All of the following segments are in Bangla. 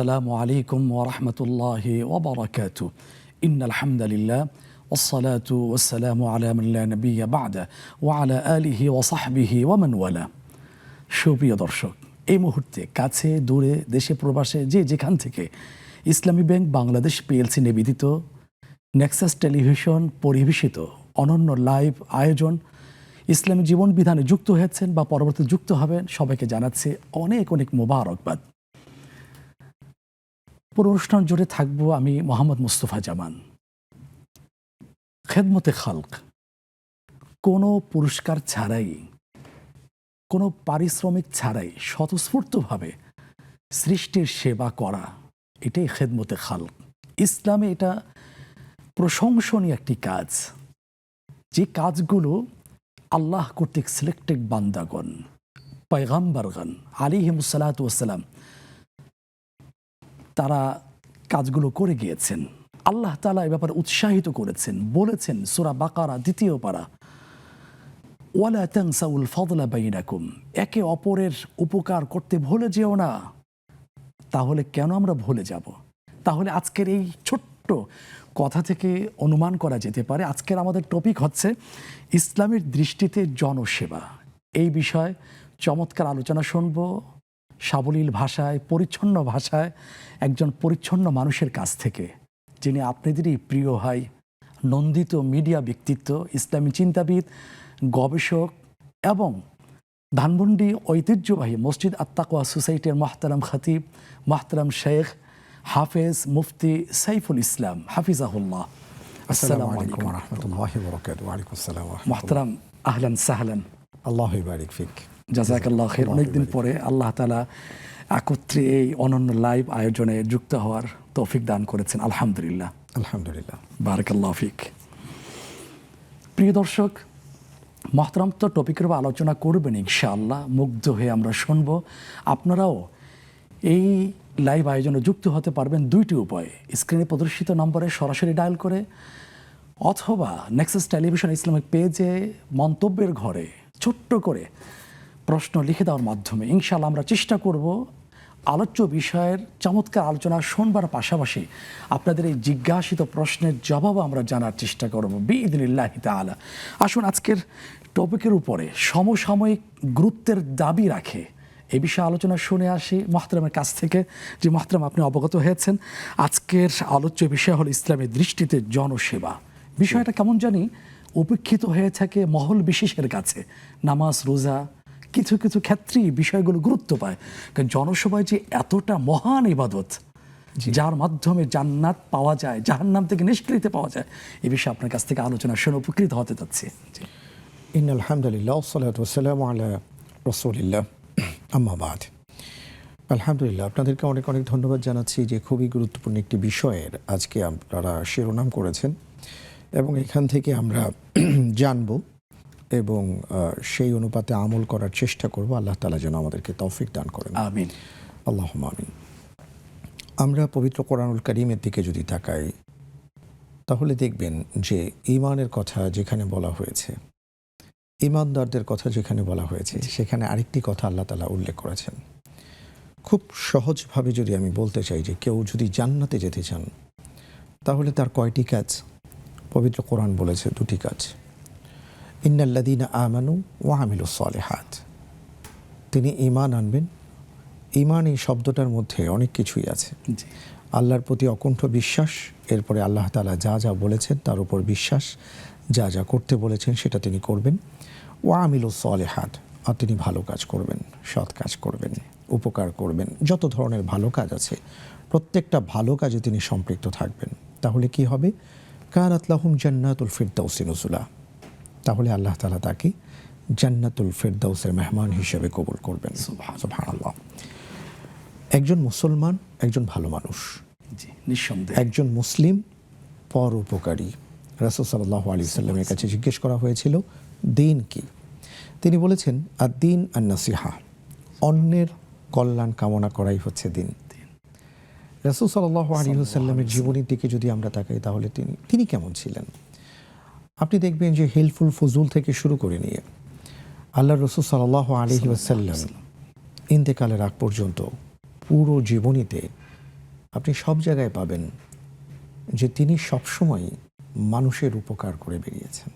আসসালামু আলাইকুম ওয়া রাহমাতুল্লাহি ওয়া বারাকাতুহু। ইন্নাল হামদালিল্লাহ ওয়াসসালাতু ওয়াসসালামু আলা মান লা নাবিয়্যা বা'দা ওয়া আলা আলিহি ওয়া সাহবিহি ওয়া মান ওয়ালা। সুপ্রিয় দর্শক, এই মুহূর্তে কাছে দূরে দেশে প্রবাসে যে যেখান থেকে ইসলামী ব্যাংক বাংলাদেশ পিএলসি নিবেদিত নেক্সাস টেলিভিশন পরিবেশিত অনন্য লাইভ আয়োজন ইসলামী জীবন বিধানে যুক্ত হয়েছেন বা পরবর্তীতে যুক্ত হবেন, সবাইকে জানাচ্ছি অনেক অনেক মোবারকবাদ। পুরো অনুষ্ঠান জুড়ে থাকবো আমি মোহাম্মদ মুস্তফা জামান। খেদমতে খালক, কোনো পুরস্কার ছাড়াই, কোনো পারিশ্রমিক ছাড়াই স্বতঃস্ফূর্তভাবে সৃষ্টির সেবা করা, এটাই খেদমতে খালক। ইসলামে এটা প্রশংসনীয় একটি কাজ, যে কাজগুলো আল্লাহ কর্তৃক সিলেক্টেড বান্দাগণ পয়গাম্বরগণ আলাইহিমুসসালাতু ওয়াসসালাম তারা কাজগুলো করে গিয়েছেন। আল্লাহ তাআলা এ ব্যাপারে উৎসাহিত করেছেন, বলেছেন সূরা বাকারা ২ পারা, ওয়ালা তানসাউল ফাদলা বাইনাকুম, একে অপরের উপকার করতে ভুলে যেও না। তাহলে কেন আমরা ভুলে যাব? তাহলে আজকের এই ছোট্ট কথা থেকে অনুমান করা যেতে পারে আজকের আমাদের টপিক হচ্ছে ইসলামের দৃষ্টিতে জনসেবা। এই বিষয়ে চমৎকার আলোচনা শুনব সাবলীল ভাষায়, পরিচ্ছন্ন ভাষায়, একজন পরিচ্ছন্ন মানুষের কাছ থেকে, যিনি আপনাদেরই প্রিয় ভাই, নন্দিত মিডিয়া ব্যক্তিত্ব, ইসলামী চিন্তাবিদ, গবেষক এবং ধানমন্ডি ঐতিহ্যবাহী মসজিদ আত-তাকওয়া সোসাইটির মোহতারাম খতিব, মোহতারাম শেখ হাফেজ মুফতি সাইফুল ইসলাম হাফিজাহুল্লাহ। আসসালামু আলাইকুম ওয়া রাহমাতুল্লাহি ওয়া বারাকাতুহু। ওয়া আলাইকুম আসসালাম ওয়া রাহমাতুল্লাহ। মোহতারাম আহলান সাহলান। আল্লাহু ইবারিক ফিক। জাযাকাল্লাহু খাইর। অনেকদিন পরে আল্লাহ তাআলা একত্রে এই অনন্য লাইভ আয়োজনে যুক্ত হওয়ার তৌফিক দান করেছেন, আলহামদুলিল্লাহ। আলহামদুলিল্লাহ, বারাকাল্লাহু ফিক। প্রিয় দর্শক, মোহতারাম তো টপিকের উপর আলোচনা করবেন ইনশাআল্লাহ, মুগ্ধ হয়ে আমরা শুনব। আপনারাও এই লাইভ আয়োজনে যুক্ত হতে পারবেন দুইটি উপায়ে, স্ক্রিনে প্রদর্শিত নম্বরে সরাসরি ডায়াল করে অথবা নেক্সাস টেলিভিশন ইসলামিক পেজে মন্তব্যের ঘরে ছোট্ট করে প্রশ্ন লিখে দেওয়ার মাধ্যমে। ইনশাআল্লাহ আমরা চেষ্টা করব আলোচ্য বিষয়ের চমৎকার আলোচনা শুনবার পাশাপাশি আপনাদের এই জিজ্ঞাসিত প্রশ্নের জবাব আমরা জানার চেষ্টা করব বিইذনিল্লাহি তাআলা। আসুন আজকের টপিকের উপরে সমসাময়িক গুরুত্বের দাবি রাখে এই বিষয়ে আলোচনা শুনে আসি মোহতারামের কাছ থেকে। যে মোহতারাম, আপনি অবগত হয়েছেন আজকের আলোচ্য বিষয় হলো ইসলামের দৃষ্টিতে জনসেবা। বিষয়টা কেমন জানি উপেক্ষিত হয়ে থাকে মহল বিশেষের কাছে। নামাজ রোজা কিছু কিছু ক্ষেত্রেই বিষয়গুলো গুরুত্ব পায়, কারণ জনসভায় যে এতটা মহান ইবাদত যার মাধ্যমে জান্নাত পাওয়া যায়, জাহান্নাম থেকে নিষ্কৃতি পাওয়া যায়, এই বিষয়ে আপনার কাছ থেকে আলোচনা শুনে উপকৃত হতে যাচ্ছে। ইন্নাল হামদুলিল্লাহ ওয়াসসালাতু ওয়াসসালামু আলা রাসূলিল্লাহ, আম্মা বাদ। আলহামদুলিল্লাহ, আপনাদেরকে অনেক অনেক ধন্যবাদ জানাচ্ছি যে খুবই গুরুত্বপূর্ণ একটি বিষয়ের আজকে আপনারা শিরোনাম করেছেন এবং এখান থেকে আমরা জানব এবং সেই অনুপাতে আমল করার চেষ্টা করব। আল্লাহ তাআলা যেন আমাদেরকে তৌফিক দান করেন, আমিন, আল্লাহুম্মা আমিন। আমরা পবিত্র কোরআনুল কারীমের দিকে যদি তাকাই তাহলে দেখবেন যে ঈমানের কথা যেখানে বলা হয়েছে, ঈমানদারদের কথা যেখানে বলা হয়েছে, সেখানে আরেকটি কথা আল্লাহ তাআলা উল্লেখ করেছেন। খুব সহজভাবে যদি আমি বলতে চাই যে কেউ যদি জান্নাতে যেতে চান তাহলে তার কয়টি কাজ? পবিত্র কোরআন বলেছে 2টি কাজ। ইন্নাল্লাযীনা আমানু ওয়া আমিলুস সালিহাত, তিনি ঈমান আনবেন। ঈমান এই শব্দটার মধ্যে অনেক কিছুই আছে। আল্লাহর প্রতি অকুণ্ঠ বিশ্বাস, এরপরে আল্লাহ তাআলা যা যা বলেছেন তার উপর বিশ্বাস, যা যা করতে বলেছেন সেটা তিনি করবেন। ওয়া আমিলুস সালিহাত, আর তিনি ভালো কাজ করবেন, সৎ কাজ করবেন, উপকার করবেন, যত ধরনের ভালো কাজ আছে প্রত্যেকটা ভালো কাজে তিনি সম্পৃক্ত থাকবেন। তাহলে কি হবে? কানাত লাহুম জান্নাতুল ফিরদাউসি নুজুলা, তাহলে আল্লাহ তাআলা তাকে জান্নাতুল ফিরদাউসের মেহমান হিসেবে কবুল করবেন। সুবহানাল্লাহ। একজন মুসলমান একজন ভালো মানুষ, নিঃসন্দেহে একজন মুসলিম পর উপকারী। রাসূল সাল্লাল্লাহু আলাইহি ওয়াসাল্লামের কাছে জিজ্ঞেস করা হয়েছিল দ্বীন কি? তিনি বলেছেন আদ-দীন আন-নাসিহা, অন্যের কল্যাণ কামনা করাই হচ্ছে দ্বীন। রাসূল সাল্লাল্লাহু আলাইহি ওয়াসাল্লামের জীবনীর দিকে যদি আমরা তাকাই তাহলে তিনি কেমন ছিলেন? আপনি দেখবেন যে হেলফুল ফজুল থেকে শুরু করে নিয়ে আল্লাহ রাসূল সাল্লাল্লাহু আলাইহি ওয়াসাল্লাম ইন্তেকালের আগ পর্যন্ত পুরো জীবনীতে আপনি সব জায়গায় পাবেন যে তিনি সবসময় মানুষের উপকার করে বেরিয়েছেন।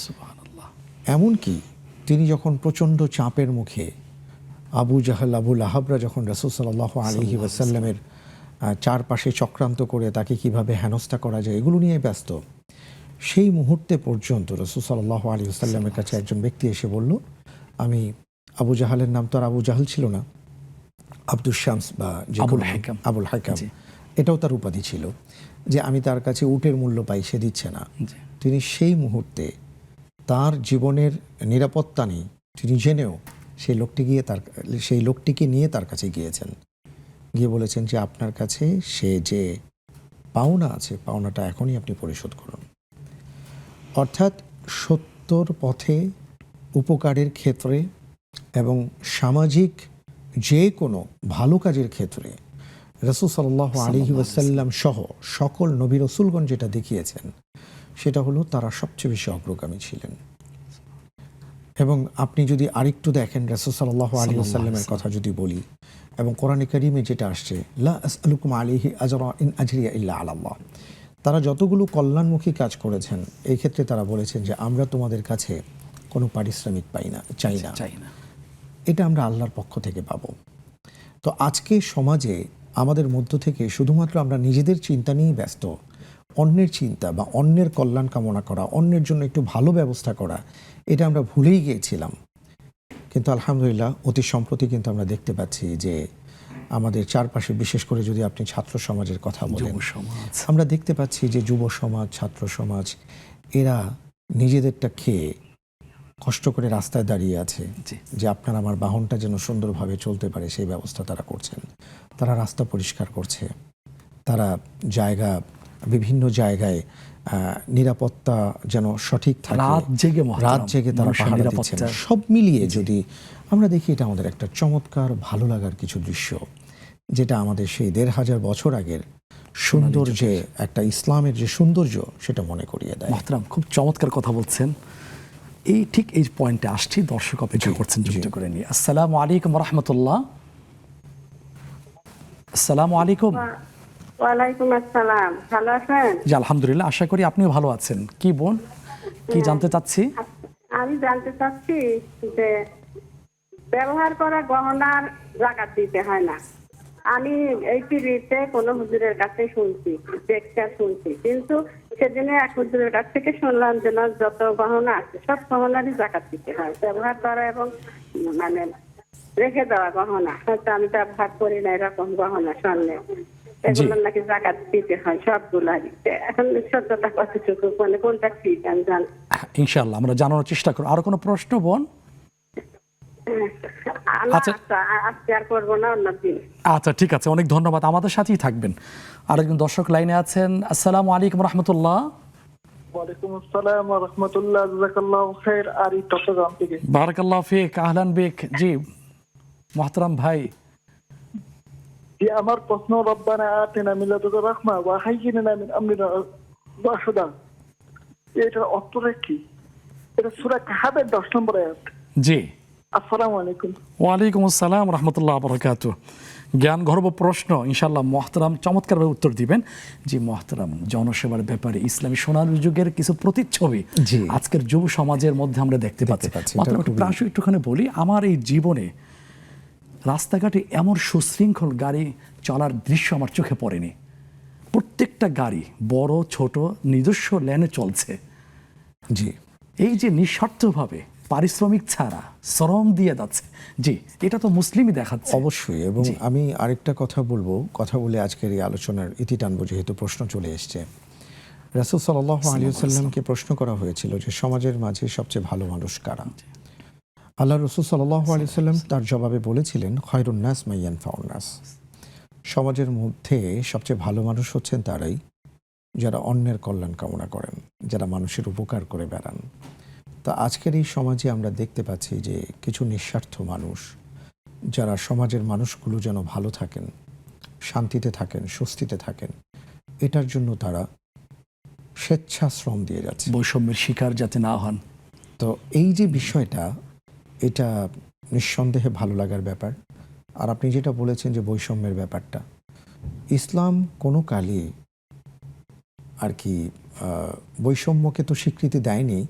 সুবহানাল্লাহ। এমনকি তিনি যখন প্রচণ্ড চাপের মুখে আবু জাহল আবু লাহাবরা যখন রাসূল সাল্লাল্লাহু আলাইহি ওয়াসাল্লামের চারপাশে চক্রান্ত করে তাকে কিভাবে হেনস্থা করা যায় এগুলো নিয়ে ব্যস্ত, সেই মুহূর্তে পর্যন্ত রাসূল সাল্লাল্লাহু আলাইহি ওয়াসাল্লামের কাছে একজন ব্যক্তি এসে বলল, আমি আবু জাহালের নাম তো আর আবু জাহাল ছিল না, আব্দুস শামস বা আবুল হাকাম, এটাও তার উপাধি ছিল, যে আমি তার কাছে উটের মূল্য পাই, সে দিচ্ছে না। তিনি সেই মুহূর্তে তার জীবনের নিরাপত্তা নেই তিনি জেনেও সেই লোকটিকে নিয়ে তার কাছে গিয়েছেন, গিয়ে বলেছেন যে আপনার কাছে সে যে পাওনা আছে পাওনাটা এখনই আপনি পরিশোধ করুন। অর্থাৎ সত্যর পথে, উপকারের ক্ষেত্রে এবং সামাজিক যে কোনো ভালো কাজের ক্ষেত্রে রাসূল সাল্লাল্লাহু আলাইহি ওয়াসাল্লাম সহ সকল নবী রাসূলগণ যেটা দেখিয়েছেন সেটা হলো তারা সবচেয়ে বেশি অগ্রগামী ছিলেন। এবং আপনি যদি আরেকটু দেখেন রাসূল সাল্লাল্লাহু আলাইহি ওয়াসাল্লামের কথা যদি বলি, এবং কোরআনে কারিমে যেটা আসছে, লা আসআলুকুম আলাইহি আজরা ইন আজরিয়া ইল্লা আলাল্লাহ, তারা যতগুলো কল্যাণমুখী কাজ করেছেন এই ক্ষেত্রে তারা বলেছেন যে আমরা তোমাদের কাছে কোনো পারিশ্রমিক চাই না, এটা আমরা আল্লাহর পক্ষ থেকে পাবো। তো আজকে সমাজে আমাদের মধ্য থেকে শুধুমাত্র আমরা নিজেদের চিন্তা নিয়েই ব্যস্ত, অন্যের চিন্তা বা অন্যের কল্যাণ কামনা করা, অন্যের জন্য একটু ভালো ব্যবস্থা করা, এটা আমরা ভুলেই গিয়েছিলাম। কিন্তু আলহামদুলিল্লাহ অতি সম্প্রতি কিন্তু আমরা দেখতে পাচ্ছি যে আমাদের চারপাশে, বিশেষ করে যদি আপনি ছাত্র সমাজের কথা বলেন, আমরা দেখতে পাচ্ছি যে যুব সমাজ, ছাত্র সমাজ, এরা নিজেদেরটা খেয়ে কষ্ট করে রাস্তায় দাঁড়িয়ে আছে যে আপনার আমার বাহনটা যেন সুন্দরভাবে চলতে পারে সেই ব্যবস্থা তারা করছেন। তারা রাস্তা পরিষ্কার করছে, তারা বিভিন্ন জায়গায় নিরাপত্তা যেন সঠিক থাকে, রাত জেগে তারা পাহারা দিচ্ছেন। সব মিলিয়ে যদি আমরা দেখি এটা আমাদের একটা চমৎকার ভালো লাগার কিছু দৃশ্য, যেটা আমাদের সেই ১৫০০ বছর আগের সুন্দর যে একটা ইসলামের যে সৌন্দর্য সেটা মনে করিয়ে দেয়। মুহতারাম, খুব চমৎকার কথা বলছেন। ঠিক এই পয়েন্টে আসছি, দর্শক অপেক্ষা করছেন যুক্ত করে নিয়ে। আসসালামু আলাইকুম রাহমাতুল্লাহ। আসসালামু আলাইকুম। ওয়ালাইকুম আসসালাম, ভালো আছেন? জি আলহামদুলিল্লাহ, আশা করি আপনিও ভালো আছেন। কি বোন, কি জানতে চাচ্ছি? আমি জানতে চাচ্ছি যে ব্যবহার করা গহনার জাকাত দিতে হয় না। আমি এই টিভিতে কোনো হুজুরের কাছে শুনছি, কিন্তু সেদিন এক হুজুরের কাছ থেকে শুনলাম যে যত গহনা আছে সব গহনারই জাকাত দিতে হয়। ব্যবহার করা এবং মানে রেখে দেওয়া গহনা, হয়তো আমি ব্যবহার করি না এরকম গহনা স্বর্ণে, এগুলো নাকি জাকাত দিতে হয় সবগুলারই। এখন সত্যতা কতটুকু, মানে কোনটা ঠিক আমি জানি। ইনশাআল্লাহ আমরা জানানোর চেষ্টা করব। আর কোনো প্রশ্ন বোন? আচ্ছা ঠিক আছে, অনেক ধন্যবাদ, আমাদের সাথেই থাকবেন। আরেকজন দর্শক লাইনে আছেন। আসসালামু আলাইকুম রাহমাতুল্লাহ। ওয়ালাইকুম আসসালাম ওয়া রাহমাতুল্লাহ, জাযাকাল্লাহু খাইর। আর চট্টগ্রাম থেকে। বারাকাল্লাহু ফিক, আহলান বিক। জি মুহতারাম ভাই। জি, আমার প্রশ্ন, রব্বানা আতিনা মিন লাদুনকা রাহমা ওয়া হাইয়্যি লানা মিন আমরিনা রাশাদা, এটার অর্থটা কি? এটা সূরা কাহাফের 10 নম্বর আয়াত। জি। আসসালামু আলাইকুম। ওয়ালাইকুম আসসালাম রাহমাতুল্লাহ বারাকাতুহু। জ্ঞান গর্ভ প্রশ্ন, ইনশাআল্লাহ মুহতারাম চমৎকারভাবে উত্তর দিবেন। জি মুহতারাম, জনসেবার ব্যাপারে ইসলামী সোনালী যুগের কিছু প্রতিচ্ছবি আজকের যুব সমাজের মধ্যে আমরা দেখতে পাচ্ছি। প্রায়শই একটুখানি বলি, আমার এই জীবনে রাস্তাঘাটে এমন সুশৃঙ্খল গাড়ি চলার দৃশ্য আমার চোখে পড়েনি। প্রত্যেকটা গাড়ি বড় ছোট নিজস্ব লেনে চলছে। জি, এই যে নিঃস্বার্থভাবে পারিশ্রমিক ছাড়া শ্রম দিয়ে যাচ্ছে, জি এটা তো মুসলিমই দেখাচ্ছে। অবশ্যই। এবং আমি আরেকটা কথা বলে আজকের এই আলোচনার ইতি টানবো, যেহেতু প্রশ্ন চলে এসছে। রাসূল সাল্লাল্লাহু আলাইহি ওয়াসাল্লামকে প্রশ্ন করা হয়েছিল যে সমাজের মাঝে সবচেয়ে ভালো মানুষ কারা। আল্লাহ রাসূল সাল্লাল্লাহু আলাইহি ওয়াসাল্লাম তার জবাবে বলেছিলেন, খায়রুন নাস মান ইয়ানফাউন নাস। সমাজের মধ্যে সবচেয়ে ভালো মানুষ হচ্ছেন তারাই যারা অন্যের কল্যাণ কামনা করেন, যারা মানুষের উপকার করে বেড়ান। তা আজকের এই সমাজে আমরা দেখতে পাচ্ছি যে কিছু নিঃস্বার্থ মানুষ, যারা সমাজের মানুষগুলো যেন ভালো থাকেন, শান্তিতে থাকেন, স্বস্তিতে থাকেন, এটার জন্য তারা স্বেচ্ছাশ্রম দিয়ে যাচ্ছে, বৈষম্যের শিকার যাতে না হন। তো এই যে বিষয়টা, এটা নিঃসন্দেহে ভালো লাগার ব্যাপার। আর আপনি যেটা বলেছেন যে বৈষম্যের ব্যাপারটা, ইসলাম কোনো কালই আর কি বৈষম্যকে তো স্বীকৃতি দেয়নি,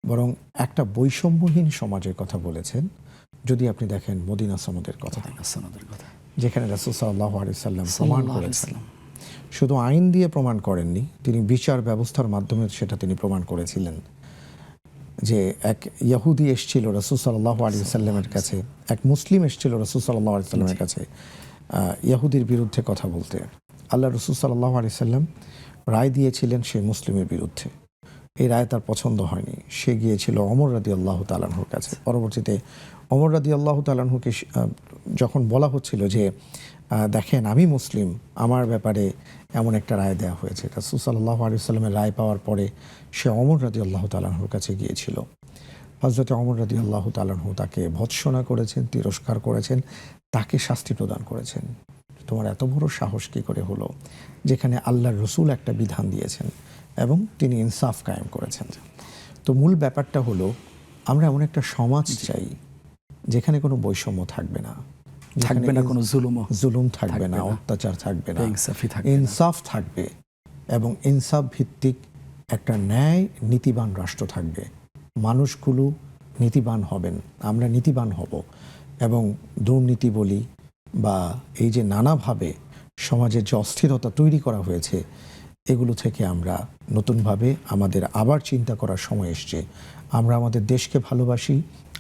বরং একটা বৈষম্যহীন সমাজের কথা বলেছেন। যদি আপনি দেখেন মদিনা সনদের কথা, সনদের কথা যেখানে রাসূল সাল্লাল্লাহু আলাইহি সাল্লাম প্রমাণ সাল্লাল্লাহু আলাইহি করেছেন, সাল্লাম। শুধু আইন দিয়ে প্রমাণ করেননি, তিনি বিচার ব্যবস্থার মাধ্যমে সেটা তিনি প্রমাণ করেছিলেন। যে এক ইহুদি এসেছিল রাসূল সাল্লাল্লাহু আলাইহি সাল্লামের কাছে, এক মুসলিম এসেছিল রাসূল সাল্লাল্লাহু আলাইহি সাল্লামের কাছে ইহুদির বিরুদ্ধে কথা বলতে। আল্লাহ রাসূল সাল্লাল্লাহু আলাইহি সাল্লাম রায় দিয়েছিলেন সেই মুসলিমের বিরুদ্ধে। এই রায় তার পছন্দ হয়নি, সে গিয়েছিল ওমর রাদিয়াল্লাহু তাআলা আনহুর কাছে। পরবর্তীতে ওমর রাদিয়াল্লাহু তাআলা আনহুকে যখন বলা হচ্ছিল যে দেখেন আমি মুসলিম, আমার ব্যাপারে এমন একটা রায় দেওয়া হয়েছে, রাসূল সাল্লাল্লাহু আলাইহি সাল্লামের রায় পাওয়ার পরে সে ওমর রাদিয়াল্লাহু তাআলা আনহুর কাছে গিয়েছিল। হযরত ওমর রাদিয়াল্লাহু তাআলা আনহু তাকে ভৎসনা করেছেন, তিরস্কার করেছেন, তাকে শাস্তি প্রদান করেছেন। তোমার এত বড় সাহস কী করে হলো, যেখানে আল্লাহর রসুল একটা বিধান দিয়েছেন এবং তিনি ইনসাফ কায়েম করেছেন। তো মূল ব্যাপারটা হলো আমরা এমন একটা সমাজ চাই যেখানে কোনো বৈষম্য থাকবে না, থাকবে না কোনো জুলুম থাকবে না, অত্যাচার থাকবে না, বেইনসাফি থাকবে, ইনসাফ থাকবে এবং ইনসাফ ভিত্তিক একটা ন্যায় নীতিবান রাষ্ট্র থাকবে। মানুষগুলো নীতিবান হবেন, আমরা নীতিবান হব এবং দুর্নীতি বলি বা এই যে নানাভাবে সমাজের যে অস্থিরতা তৈরি করা হয়েছে, এগুলো থেকে আমরা নতুনভাবে আমাদের আবার চিন্তা করার সময় এসছে। আমরা আমাদের দেশকে ভালোবাসি,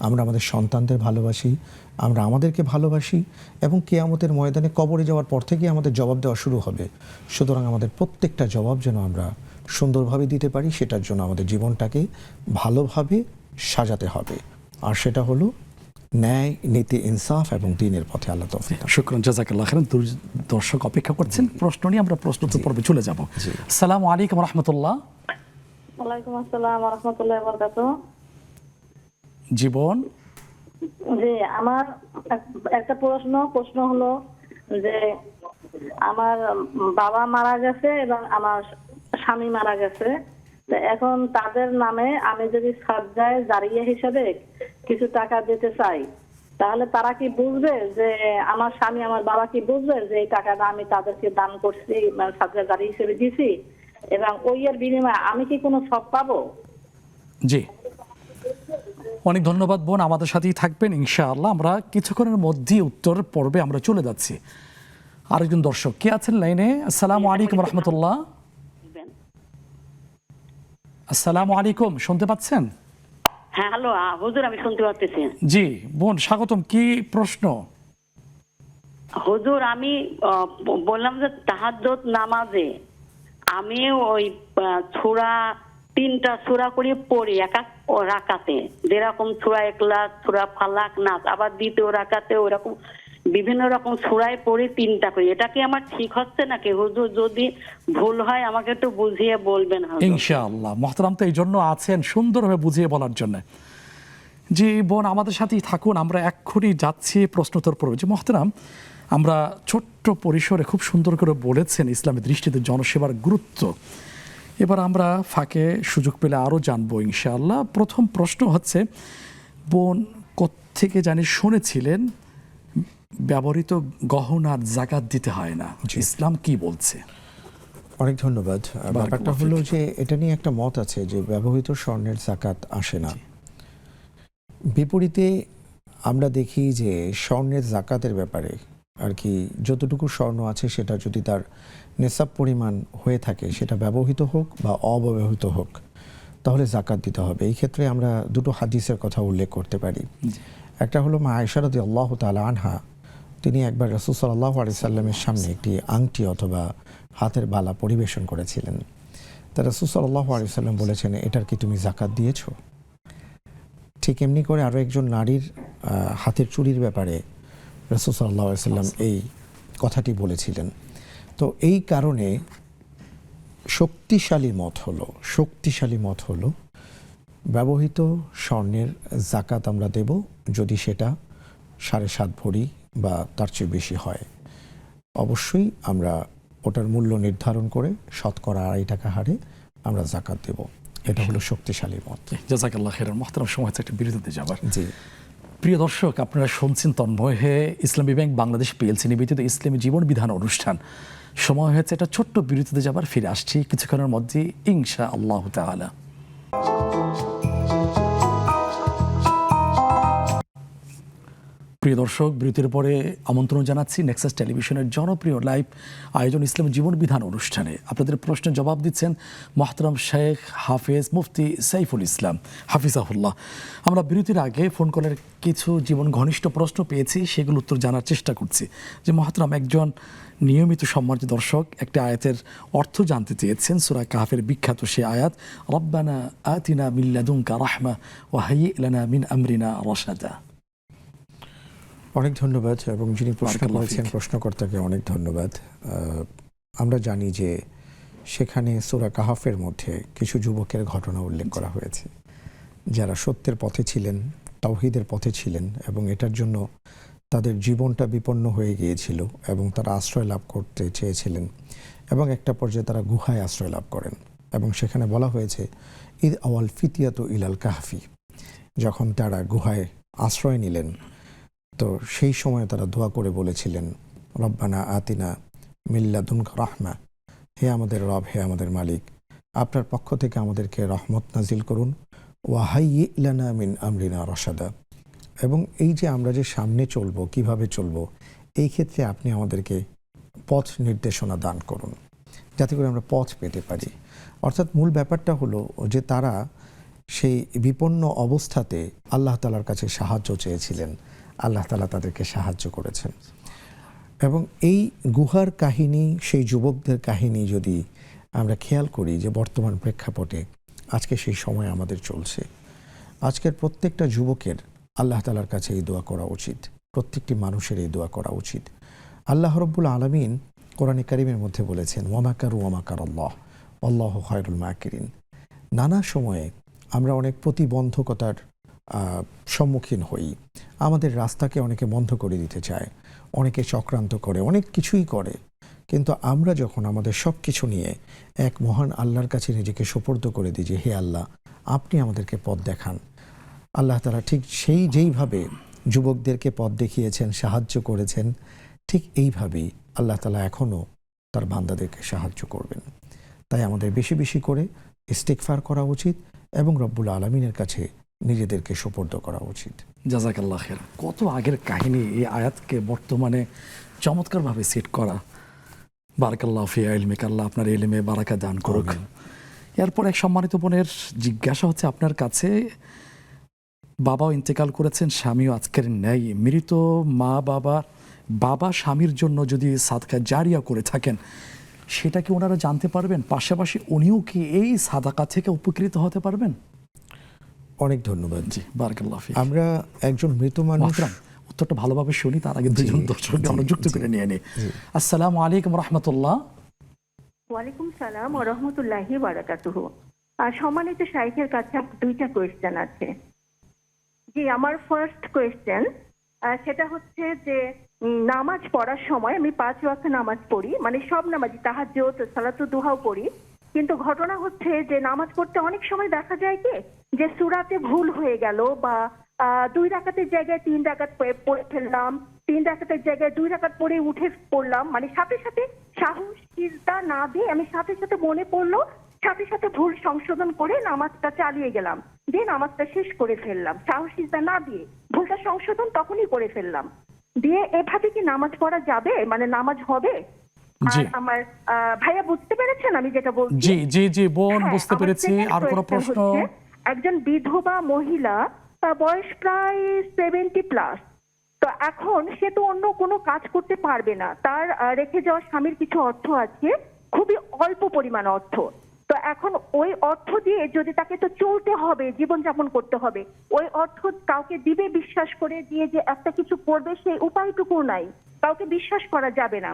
আমরা আমাদের সন্তানদের ভালোবাসি, আমরা আমাদেরকে ভালোবাসি এবং কিয়ামতের ময়দানে কবরে যাওয়ার পর থেকেই আমাদের জবাব দেওয়া শুরু হবে। সুতরাং আমাদের প্রত্যেকটা জবাব যেন আমরা সুন্দরভাবে দিতে পারি, সেটার জন্য আমাদের জীবনটাকে ভালোভাবে সাজাতে হবে। আর সেটা হলো ন্যায়, নীতি, ইনসাফ এবং দ্বীনের পথে। আল্লাহ তৌফিক। শুকরান, জাযাকাল্লাহ খাইরান। দর্শক অপেক্ষা করছেন প্রশ্ন নিয়ে, আমরা প্রশ্নোত্তর পর্বে চলে যাব। আসসালামু আলাইকুম ওয়া রাহমাতুল্লাহ। ওয়ালাইকুম আসসালাম ওয়া রাহমাতুল্লাহি ওয়া বারাকাতুহু। জীবন জি, আমার একটা প্রশ্ন হলো যে আমার বাবা মারা গেছে এবং আমার স্বামী মারা গেছে। তো এখন তাদের নামে আমি যদি সাজ্জায় জারিয়া হিসেবে কিছু টাকা দিতে চাই, তাহলে তারা কি বুঝবে যে আমার স্বামী আমার বাবা কি বুঝবে যে এই টাকাটা আমি তাদেরকে দান করছি, মানে সাজ্জায় জারিয়া হিসেবে দিছি, এবং ওই এর বিনিময়ে আমি কি কোনো সব পাবো? জি, অনেক ধন্যবাদ বোন, আমাদের সাথেই থাকবেন ইনশাআল্লাহ। আমরা কিছুক্ষণের মধ্যেই উত্তর পর্বে আমরা চলে যাচ্ছি। আরেকজন দর্শক কে আছেন লাইনে? আসসালামু আলাইকুম রহমতুল্লাহ। আসসালামু আলাইকুম, শুনতে পাচ্ছেন? হ্যাঁ, হ্যালো হুজুর, আমি শুনতে পাচ্ছি। জি বোন, স্বাগতম। কি প্রশ্ন? হুজুর, আমি বললাম যে তাহাজ্জুদ নামাজে আমি ওই সূরা 3টা সূরা করে পড়ি এক রাকাতে, যেরকম সূরা ইখলাস, সূরা ফালাক, নাস, আবার দ্বিতীয় রাকাতে ওরকম বিভিন্ন রকম সূরায় পড়ি 3টা করে। এটা কি আমার ঠিক হচ্ছে নাকি হুজুর? যদি ভুল হয় আমাকে একটু বুঝিয়ে বলবেন হুজুর। ইনশাআল্লাহ, মুহতারাম তো এই জন্য আছেন সুন্দরভাবে বুঝিয়ে বলার জন্য। জি বোন, আমাদের সাথেই থাকুন, আমরা এক্ষুনি যাচ্ছি প্রশ্নোত্তর পর্বে। যে মুহতারাম, আমরা ছোট্ট পরিসরে খুব সুন্দর করে বলেছেন ইসলামের দৃষ্টিতে জনসেবার গুরুত্ব। এবার আমরা ফাঁকে সুযোগ পেলে আরও জানবো ইনশাআল্লাহ। প্রথম প্রশ্ন হচ্ছে, বোন কোত্থেকে জানি শুনেছিলেন ব্যবহৃত গহনার যাকাত দিতে হয় না, ইসলাম কি বলছে? অনেক ধন্যবাদ। ব্যাপারটা হলো যে এটা নিয়ে একটা মত আছে যে ব্যবহৃত স্বর্ণের যাকাত আসে না। বিপরীতে আমরা দেখি যে স্বর্ণের যাকাতের ব্যাপারে আর কি যতটুকু স্বর্ণ আছে সেটা যদি তার নেসাব পরিমাণ হয়ে থাকে, সেটা ব্যবহৃত হোক বা অব্যবহৃত হোক, তাহলে যাকাত দিতে হবে। এই ক্ষেত্রে আমরা দুটো হাদিসের কথা উল্লেখ করতে পারি। একটা হলো মা আয়েশা রাদিয়াল্লাহু তাআলা আনহা, তিনি একবার রাসূল সাল্লাল্লাহু আলাইহি সাল্লামের সামনে একটি আংটি অথবা হাতের বালা পরিবেশন করেছিলেন। তা রাসূল সাল্লাল্লাহু আলাইহি সাল্লাম বলেছেন, এটার কি তুমি যাকাত দিয়েছো? ঠিক এমনি করে আরও একজন নারীর হাতের চুড়ির ব্যাপারে রাসূল সাল্লাল্লাহু আলাইহি সাল্লাম এই কথাটি বলেছিলেন। তো এই কারণে শক্তিশালী মত হলো ব্যবহৃত স্বর্ণের যাকাত আমরা দেব যদি সেটা 7.5 ভরি বা তার চেয়ে বেশি হয়। অবশ্যই আমরা ওটার মূল্য নির্ধারণ করে শতকরা 2.5 টাকা হারে আমরা যাকাত দেব। এটা হলো শক্তিশালী মত। জাযাকাল্লাহ খাইরান। মুহতারাম, সময় হচ্ছে একটা বিরতিতে যাবার। জি, প্রিয় দর্শক, আপনারা শুনছেন তন্ময় হয়ে ইসলামী ব্যাংক বাংলাদেশ পিএলসি নিবেদিত ইসলামী জীবন বিধান অনুষ্ঠান। সময় হয়েছে একটা ছোট্ট বিরতিতে যাবার, ফিরে আসছি কিছুক্ষণের মধ্যে ইনশা আল্লাহ তাআলা। প্রিয় দর্শক, বিরতির পরে আমন্ত্রণ জানাচ্ছি নেক্সাস টেলিভিশনের জনপ্রিয় লাইভ আয়োজন ইসলামী জীবন বিধান অনুষ্ঠানে। আপনাদের প্রশ্নের জবাব দিচ্ছেন মোহতারাম শেখ হাফেজ মুফতি সাইফুল ইসলাম হাফিজাহুল্লাহ। আমরা বিরতির আগে ফোন কলের কিছু জীবন ঘনিষ্ঠ প্রশ্ন পেয়েছি, সেগুলো উত্তর জানার চেষ্টা করছি। যে মোহতারাম একজন নিয়মিত সম্মানিত দর্শক একটা আয়াতের অর্থ জানতে চেয়েছেন, সূরা কাহফের বিখ্যাত সে আয়াত, রব্বানা আতিনা মিন লাদুনকা রাহমা ওয়া হাইয়্ লানা মিন আমরিনা রাশাদা। অনেক ধন্যবাদ, এবং যিনি প্রশ্ন করেছেন প্রশ্নকর্তাকে অনেক ধন্যবাদ। আমরা জানি যে সেখানে সূরা কাহফের মধ্যে কিছু যুবকের ঘটনা উল্লেখ করা হয়েছে যারা সত্যের পথে ছিলেন, তাওহীদের পথে ছিলেন, এবং এটার জন্য তাদের জীবনটা বিপন্ন হয়ে গিয়েছিল এবং তারা আশ্রয় লাভ করতে চেয়েছিলেন, এবং একটা পর্যায়ে তারা গুহায় আশ্রয় লাভ করেন। এবং সেখানে বলা হয়েছে ঈদ আওয়াল ফিতিয়াতু ইলাল কাহফি, যখন তারা গুহায় আশ্রয় নিলেন তো সেই সময় তারা দোয়া করে বলেছিলেন, রব্বানা আতিনা মিন লাদুনকা রাহমা, হে আমাদের রব, হে আমাদের মালিক, আপনার পক্ষ থেকে আমাদেরকে রহমত নাজিল করুন, ওয়া হাইয়্ লানা মিন আমরিনা রশাদা, এবং এই যে আমরা যে সামনে চলবো, কিভাবে চলবো, এই ক্ষেত্রে আপনি আমাদেরকে পথ নির্দেশনা দান করুন, যাতে করে আমরা পথ পেতে পারি। অর্থাৎ মূল ব্যাপারটা হলো যে তারা সেই বিপন্ন অবস্থাতে আল্লাহ তাআলার কাছে সাহায্য চেয়েছিলেন, আল্লাহ তাআলা তাদেরকে সাহায্য করেছেন। এবং এই গুহার কাহিনী, সেই যুবকদের কাহিনী যদি আমরা খেয়াল করি যে বর্তমান প্রেক্ষাপটে আজকে সেই সময় আমাদের চলছে, আজকের প্রত্যেকটা যুবকের আল্লাহ তাআলার কাছে এই দোয়া করা উচিত, প্রত্যেকটি মানুষের এই দোয়া করা উচিত। আল্লাহ রাব্বুল আলামিন কোরআনে কারীমের মধ্যে বলেছেন, ওয়া মাকারু ওয়া মাকারাল্লাহ আল্লাহু খায়রুল মাকিরিন। নানা সময়ে আমরা অনেক প্রতিবন্ধকতার সম্মুখীন হই, আমাদের রাস্তাকে অনেকে বন্ধ করে দিতে চায়, অনেকে চক্রান্ত করে, অনেক কিছুই করে, কিন্তু আমরা যখন আমাদের সব কিছু নিয়ে এক মহান আল্লাহর কাছে নিজেকে সোপর্দ করে দিই যে হে আল্লাহ, আপনি আমাদেরকে পথ দেখান, আল্লাহ তাআলা ঠিক সেই যেইভাবে যুবকদেরকে পথ দেখিয়েছেন, সাহায্য করেছেন, ঠিক এইভাবেই আল্লাহ তাআলা এখনও তার বান্দাদেরকে সাহায্য করবেন। তাই আমাদের বেশি বেশি করে ইস্তিগফার করা উচিত এবং রব্বুল আলামিনের কাছে নিজেদেরকে সোপর্দ করা উচিত। জাযাকাল্লাহ খের। কত আগের কাহিনী, এই আয়াতকে বর্তমানে চমৎকারভাবে সেট করা। বারাকাল্লাহু ফি ইলমিকা, আল্লাহ আপনার ইলমে বারাকা দান করুক। এরপর এক সম্মানিত বোনের জিজ্ঞাসা হচ্ছে আপনার কাছে, বাবাও ইন্তেকাল করেছেন, স্বামীও আজকের ন্যায়, মৃত বাবা স্বামীর জন্য যদি সাদকা জারিয়া করে থাকেন, সেটা কি ওনারা জানতে পারবেন? পাশাপাশি উনিও কি এই সাদাকা থেকে উপকৃত হতে পারবেন? অনেক ধন্যবাদ। জি, বারাকাল্লাহু ফিক। আমরা একজন মৃত মানুষ, উত্তরটা ভালোভাবে শুনি, তার আগে দুজন দর্শক আমরা যুক্ত করে নিয়ে নিই। আসসালামু আলাইকুম রাহমাতুল্লাহ। ওয়ালাইকুম সালাম ওয়া রাহমাতুল্লাহি ওয়া বারাকাতুহু। সম্মানিত শাইখের কাছে দুইটা কোয়েশ্চেন আছে। জি, আমার ফার্স্ট কোয়েশ্চেন সেটা হচ্ছে যে নামাজ পড়ার সময় আমি 5 ওয়াক্ত নামাজ পড়ি, মানে সব নামাজই, তাহাজ্জুদ, সালাতুদ দুহাও পড়ি, কিন্তু ঘটনা হচ্ছে যে নামাজ পড়তে অনেক সময় দেখা যায় কি যে সূরাতে ভুল হয়ে গেল, বা 2 রাকাতের জায়গায় 3 রাকাত পড়ে ফেললাম, 3 রাকাতের জায়গায় 2 রাকাত পড়ে উঠে পড়লাম, মানে সাথে সাথে সাহস চিন্তা না দিয়ে আমি সাথে সাথে মনে পড়লো, সাথে সাথে ভুল সংশোধন করে নামাজটা চালিয়ে গেলাম, দিয়ে নামাজটা শেষ করে ফেললাম, সাহস চিন্তা না দিয়ে ভুলটা সংশোধন তখনই করে ফেললাম, দিয়ে এভাবে কি নামাজ পড়া যাবে, মানে নামাজ হবে? আর আমার ভাইয়া বুঝতে পেরেছেন আমি যেটা বলছি? জি জি জি বোন, বুঝতে পেরেছি। আর কোনো প্রশ্ন? একজন বিধবা মহিলা, তার বয়স প্রায় 70+, তো এখন সে তো অন্য কোনো কাজ করতে পারবে না, তার রেখে যাওয়া স্বামীর কিছু অর্থ আছে, খুবই অল্প পরিমাণ অর্থ, তো এখন ওই অর্থ দিয়ে যদি তাকে তো চলতে হবে, জীবনযাপন করতে হবে, ওই অর্থ কাউকে দিবে বিশ্বাস করে, দিয়ে যে একটা কিছু করবে সেই উপায়টুকু নাই, কাউকে বিশ্বাস করা যাবে না,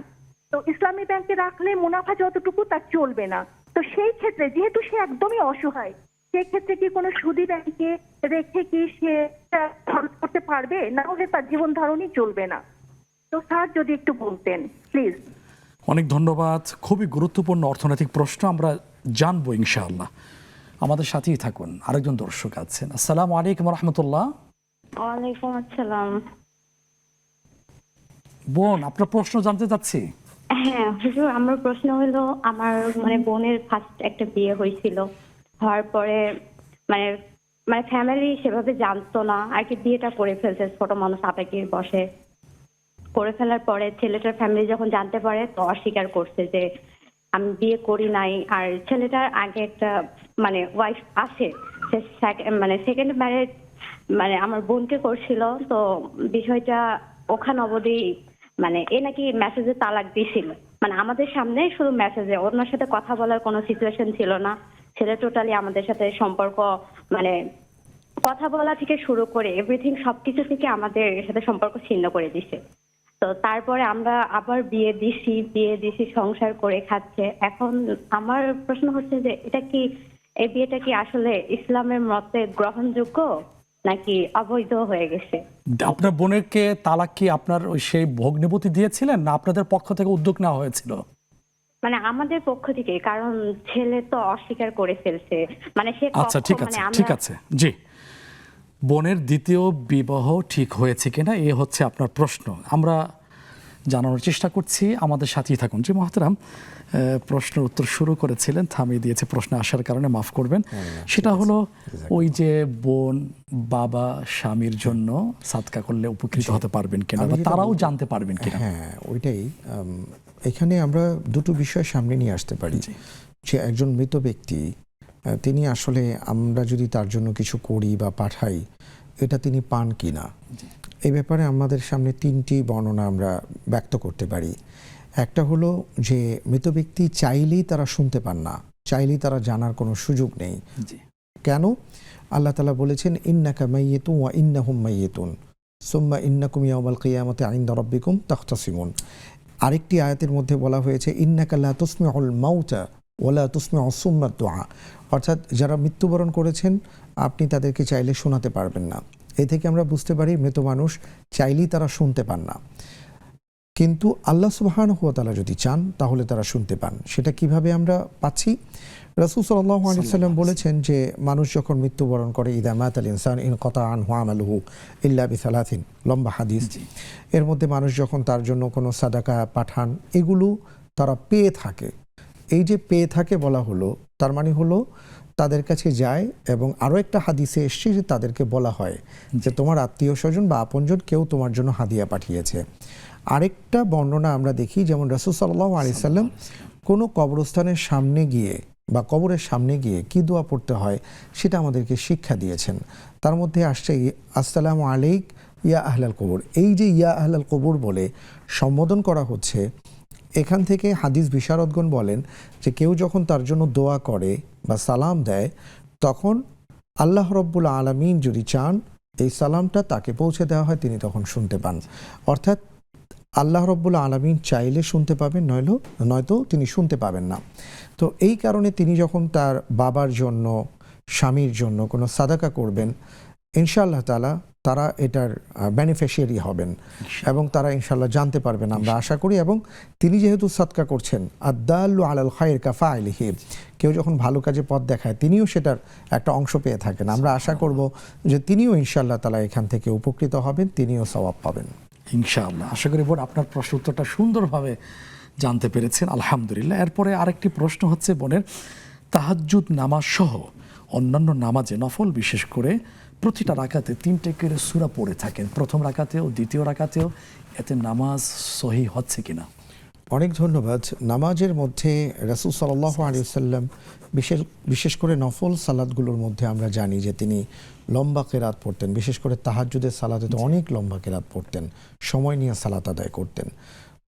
তো ইসলামী ব্যাংকে রাখলে মুনাফা যতটুকু তার চলবে না, তো সেই ক্ষেত্রে যেহেতু সে একদমই অসহায়, সেক্ষেত্রে কি কোনো সুদী ব্যাংকে রেখে কি সে খরচ করতে পারবে? না হলে তার জীবন ধারণই চলবে না। তো স্যার যদি একটু বলতেন প্লিজ। অনেক ধন্যবাদ। খুবই গুরুত্বপূর্ণ অর্থনৈতিক প্রশ্ন, আমরা জানবো ইনশাআল্লাহ। আমাদের সাথেই থাকুন। আরেকজন দর্শক আছেন। আসসালামু আলাইকুম রাহমাতুল্লাহ। ওয়ালাইকুম আসসালাম। বোন, আপনার প্রশ্ন জানতে চাচ্ছি। হ্যাঁ হুজুর, আমার প্রশ্ন হলো, আমার মানে বোনের ফার্স্ট একটা বিয়ে হয়েছিল, হওয়ার পরে মানে মানে ফ্যামিলি সেভাবে জানতো না আর কি, বিয়েটা করে ফেলছে ছোট মানুষ আবেগের বসে। করে ফেলার পরে ছেলেটার ফ্যামিলি যখন জানতে পারে তো অস্বীকার করছে যে আমি বিয়ে করি নাই। আর ছেলেটার আগে একটা মানে ওয়াইফ আছে, সে মানে সেকেন্ড ম্যারেজ মানে আমার বোনকে করছিল। তো বিষয়টা ওখানে অবধি মানে এ নাকি মেসেজে তালাক দিয়েছিল, মানে আমাদের সামনে শুধু মেসেজে, ওনার সাথে কথা বলার কোনো সিচুয়েশন ছিল না। ছেলে টোটালি আমাদের সাথে সম্পর্ক মানে কথা বলা থেকে শুরু করে এভরিথিং সবকিছু থেকে আমাদের সাথে সম্পর্ক ছিন্ন করে দিছে। তো তারপরে আমরা আবার বিয়ে দিছি সংসার করে খাচ্ছে। এখন আমার প্রশ্ন হচ্ছে যে এটা কি, এই বিয়েটা কি আসলে ইসলামের মতে গ্রহণযোগ্য নাকি অবৈধ হয়ে গেছে? আপনার বোনেরকে তালাক কি আপনার ওই সেই ভগ্নিপতি দিয়েছিলেন, না আপনাদের পক্ষ থেকে উদ্যোগ নেওয়া হয়েছিল? মানে আমাদের পক্ষ থেকে, কারণ ছেলে তো অস্বীকার করে ফেলছে। মানে সে আচ্ছা, ঠিক মানে আছে, ঠিক আছে, জি। বোনের দ্বিতীয় বিবাহ ঠিক হয়েছে কিনা এ হচ্ছে আপনার প্রশ্ন, আমরা জানানোর চেষ্টা করছি, আমাদের সাথেই থাকুন। জি মহতারাম, প্রশ্নের উত্তর শুরু করেছিলেন, থামিয়ে দিয়েছে প্রশ্ন আসার কারণে, মাফ করবেন। সেটা হলো ওই যে বোন বাবা স্বামীর জন্য সাদকা করলে উপকৃত হতে পারবেন কিনা, বা তারাও জানতে পারবেন কিনা। হ্যাঁ ওইটাই, এখানে আমরা দুটো বিষয় সামনে নিয়ে আসতে পারি। যে একজন মৃত ব্যক্তি, তিনি আসলে আমরা যদি তার জন্য কিছু করি বা পাঠাই, এটা তিনি পান কিনা, এই ব্যাপারে আমাদের সামনে তিনটি বর্ণনা আমরা ব্যক্ত করতে পারি। একটা হলো যে মৃত ব্যক্তি চাইলেই তারা শুনতে পান না, চাইলেই তারা জানার কোনো সুযোগ নেই। কেন? আল্লাহ তাআলা বলেছেন ইন্নাকা মাইয়িতুন ওয়া ইন্নাহুম মাইয়িতুন সুম্মা ইন্নাকুম ইয়াওমাল কিয়ামাতি ইনদা রাব্বিকুম তাখতাসিমুন। আরেকটি আয়াতের মধ্যে বলা হয়েছে ইন্নাকা লা তুসমিউল মাউতা ওয়া লা তুসমিউ সুম্মা দুআ, অর্থাৎ যারা মৃত্যুবরণ করেছেন আপনি তাদেরকে চাইলে শোনাতে পারবেন না। এই থেকে আমরা বুঝতে পারি মৃত মানুষ চাইলেই তারা শুনতে পান না, কিন্তু আল্লাহ সুবহানাহু ওয়া তাআলা যদি চান তাহলে তারা শুনতে পান। সেটা কিভাবে আমরা পাচ্ছি? রাসূল সাল্লাল্লাহু আলাইহি ওয়াসাল্লাম বলেছেন যে মানুষ যখন মৃত্যুবরণ করে ইযা মাতাল ইনসান ইনকাতা আনহু আমালুহু ইল্লা বিসালাসিন, লম্বা হাদিস। এর মধ্যে মানুষ যখন তার জন্য কোনো সাদাকা পাঠান, এগুলো তারা পেয়ে থাকে। এই যে পেয়ে থাকে বলা হলো, তার মানে হলো তাদের কাছে যায়, এবং আরও একটা হাদিসে এসছে যে তাদেরকে বলা হয় যে তোমার আত্মীয় স্বজন বা আপনজন কেউ তোমার জন্য হাদিয়া পাঠিয়েছে। আরেকটা বর্ণনা আমরা দেখি, যেমন রাসূল সাল্লাল্লাহু আলাইহি সাল্লাম কোনো কবরস্থানের সামনে গিয়ে বা কবরের সামনে গিয়ে কি দোয়া পড়তে হয় সেটা আমাদেরকে শিক্ষা দিয়েছেন। তার মধ্যে আসছে আসসালামু আলাইক ইয়া আহলাল কবর। এই যে ইয়া আহলাল কবর বলে সম্বোধন করা হচ্ছে, এখান থেকে হাদিস বিশারদগণ বলেন যে কেউ যখন তার জন্য দোয়া করে বা সালাম দেয়, তখন আল্লাহ রব্বুল আলামিন যদি চান এই সালামটা তাকে পৌঁছে দেওয়া হয়, তিনি তখন শুনতে পান। অর্থাৎ আল্লাহ রব্বুল আলামিন চাইলে শুনতে পাবেন, নয়তো তিনি শুনতে পাবেন না। তো এই কারণে তিনি যখন তার বাবার জন্য স্বামীর জন্য কোনো সাদাকা করবেন, ইনশাআল্লাহ তাআলা তারা এটার বেনিফিশিয়ারি হবেন এবং তারা ইনশাআল্লাহ জানতে পারবেন, আমরা আশা করি। এবং তিনি যেহেতু সাদকা করছেন, আদ-দাল্লু আলাল খায়র কাফাইলিহি, কেউ যখন ভালো কাজে পথ দেখায় তিনিও সেটার একটা অংশ পেয়ে থাকেন। আমরা আশা করব যে তিনিও ইনশাআল্লাহ তাআলা এখান থেকে উপকৃত হবেন, তিনিও সওয়াব পাবেন ইনশাআল্লাহ। আশা করি বোন আপনার প্রশ্ন উত্তরটা সুন্দরভাবে জানতে পেরেছেন, আলহামদুলিল্লাহ। এরপরে আরেকটি প্রশ্ন হচ্ছে বোনের, তাহাজ্জুদ নামাজ সহ অন্যান্য নামাজে নফল বিশেষ করে প্রতিটা রাকাতে 3টে করে সূরা পড়ে থাকেন, প্রথম রাকাতেও দ্বিতীয় রাকাতেও, এতে নামাজ সহি হচ্ছে কিনা? অনেক ধন্যবাদ। নামাজের মধ্যে রাসূল সাল্লাল্লাহু আলাইহি ওয়াসাল্লাম বিশেষ করে নফল সালাতগুলোর মধ্যে আমরা জানি যে তিনি লম্বা কেরাত পড়তেন, বিশেষ করে তাহাজ্জুদের সালাতে তো অনেক লম্বা কেরাত পড়তেন, সময় নিয়ে সালাত আদায় করতেন।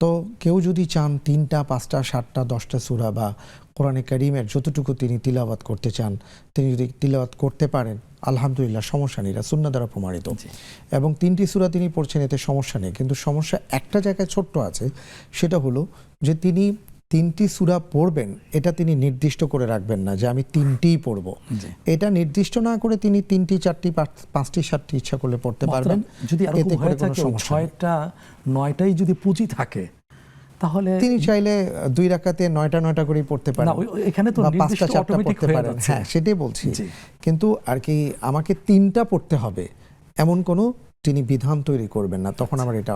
তো কেউ যদি চান 3টা 5টা 7টা 10টা সূরা বা কোরআনে কারীমের যতটুকু তিনি তিলাওয়াত করতে চান, তিনি যদি তিলাওয়াত করতে পারেন আলহামদুলিল্লাহ, সমস্যা নেই, সুন্নাহ দ্বারা প্রমাণিত। এবং 3টি সূরা তিনি পড়ছেন, এতে সমস্যা নেই। কিন্তু সমস্যা একটা জায়গায় ছোট্ট আছে, সেটা হলো যে তিনি 3টি সূরা পড়বেন এটা তিনি নির্দিষ্ট করে রাখবেন না যে আমি 3টিই পড়ব। এটা নির্দিষ্ট না করে তিনি 3টি 4টি 5টি 7টি ইচ্ছা করলে পড়তে পারবেন। যদি এতে করে কোনো 6টা 9টাই যদি পুঁজি থাকে, তাহলে তিনি চাইলে 2 রাকাতে 9টা করেই পড়তে পারেন, এখানে তো নির্দিষ্ট অটোমেটিক হয়ে যাচ্ছে। হ্যাঁ সেটাই বলছি। কিন্তু আর কি আমাকে 3টা পড়তে হবে এমন কোনো তিনি বিধান তৈরি করবেন না, তখন আবার এটা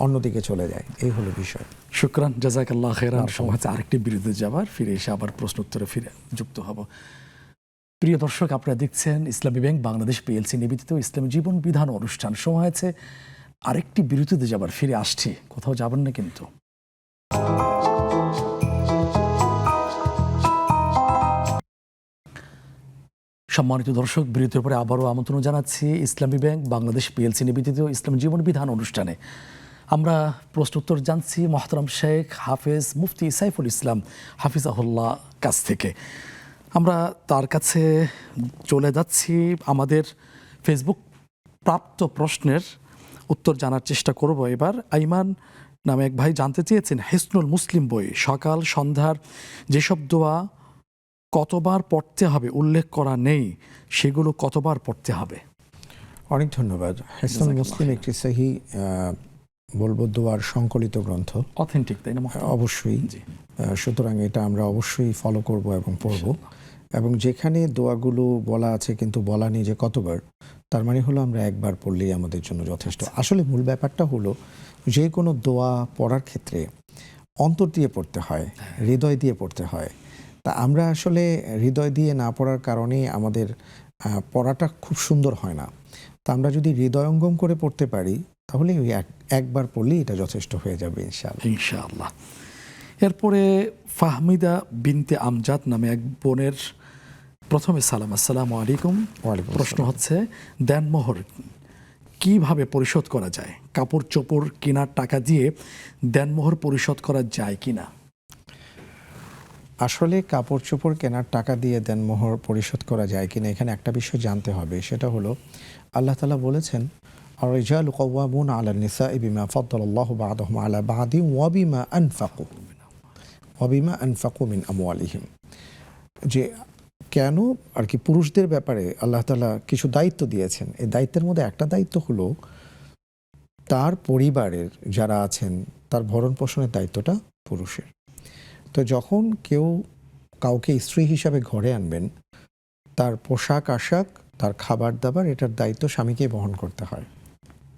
অন্যদিকে চলে যায়। এই হলো বিষয়। শুকরান, জাযাকাল্লাহ খাইরান। সময় হচ্ছে আরেকটি বিরতিতে যাবার, ফিরে এসে আবার প্রশ্ন উত্তরে ফিরে যুক্ত হব। প্রিয় দর্শক, আপনারা দেখছেন ইসলামী ব্যাংক বাংলাদেশ পিএলসি নিবেদিত ইসলামী জীবন বিধান অনুষ্ঠান। সময় আছে আরেকটি বিরতিতে যাবার, ফিরে আসছি, কোথাও যাবেন না কিন্তু। সম্মানিত দর্শক, বিরতির পরে আবারও আমন্ত্রণ জানাচ্ছি ইসলামী ব্যাংক বাংলাদেশ পিএলসি নিবেদিত ইসলাম জীবন বিধান অনুষ্ঠানে। আমরা প্রশ্ন উত্তর জানছি মোহতারাম শেখ হাফেজ মুফতি সাইফুল ইসলাম হাফিজাহুল্লাহ কাছ থেকে। আমরা তার কাছে চলে যাচ্ছি, আমাদের ফেসবুক প্রাপ্ত প্রশ্নের উত্তর জানার চেষ্টা করব এবার। আইমান নামে এক ভাই জানতে চেয়েছেন, হিসনুল মুসলিম বই সকাল সন্ধ্যার যেসব দোয়া কতবার পড়তে হবে উল্লেখ করা নেই, সেগুলো কতবার পড়তে হবে? অনেক ধন্যবাদ। হিসনুল মুসলিম একটি সহি বলবো দোয়ার সংকলিত গ্রন্থ, অথেন্টিক, তাই না? অবশ্যই। সুতরাং এটা আমরা অবশ্যই ফলো করব এবং পড়ব। এবং যেখানে দোয়াগুলো বলা আছে কিন্তু বলা নেই যে কতবার, তার মানে হলো আমরা একবার পড়লেই আমাদের জন্য যথেষ্ট। আসলে মূল ব্যাপারটা হলো যে কোনো দোয়া পড়ার ক্ষেত্রে অন্তর দিয়ে পড়তে হয়, হৃদয় দিয়ে পড়তে হয়। তা আমরা আসলে হৃদয় দিয়ে না পড়ার কারণে আমাদের পড়াটা খুব সুন্দর হয় না। তা আমরা যদি হৃদয়ঙ্গম করে পড়তে পারি তাহলে ওই একবার পড়লেই এটা যথেষ্ট হয়ে যাবে ইনশাআল্লাহ। ইনশাআল্লাহ। এরপরে ফাহমিদা বিনতে আমজাদ নামে এক বোনের প্রথমে সালাম, আসসালামু আলাইকুম। ওয়ালাইকুম প্রশ্ন হচ্ছে, দেনমোহর কিভাবে পরিশোধ করা যায়? কাপড় চোপড় কেনার টাকা দিয়ে দেনমোহর পরিশোধ করা যায় কিনা? আসলে কাপড় চোপড় কেনার টাকা দিয়ে দেনমোহর পরিশোধ করা যায় কিনা, এখানে একটা বিষয় জানতে হবে। সেটা হলো আল্লাহ তাআলা বলেছেন, আর-রিজালু কাওয়ামুনা আলা নিসাই বিমা ফাদ্দালাল্লাহু বা'দাহুম আলা বা'দিন ওয়া বিমা আনফাকু মিন আমওয়ালিহিম। যে কেন আর কি পুরুষদের ব্যাপারে আল্লাহ তাআলা কিছু দায়িত্ব দিয়েছেন। এই দায়িত্বের মধ্যে একটা দায়িত্ব হলো তার পরিবারের যারা আছেন তার ভরণ পোষণের দায়িত্বটা পুরুষের। তো যখন কেউ কাউকে স্ত্রী হিসাবে ঘরে আনবেন, তার পোশাক আশাক, তার খাবার দাবার, এটার দায়িত্ব স্বামীকে বহন করতে হয়।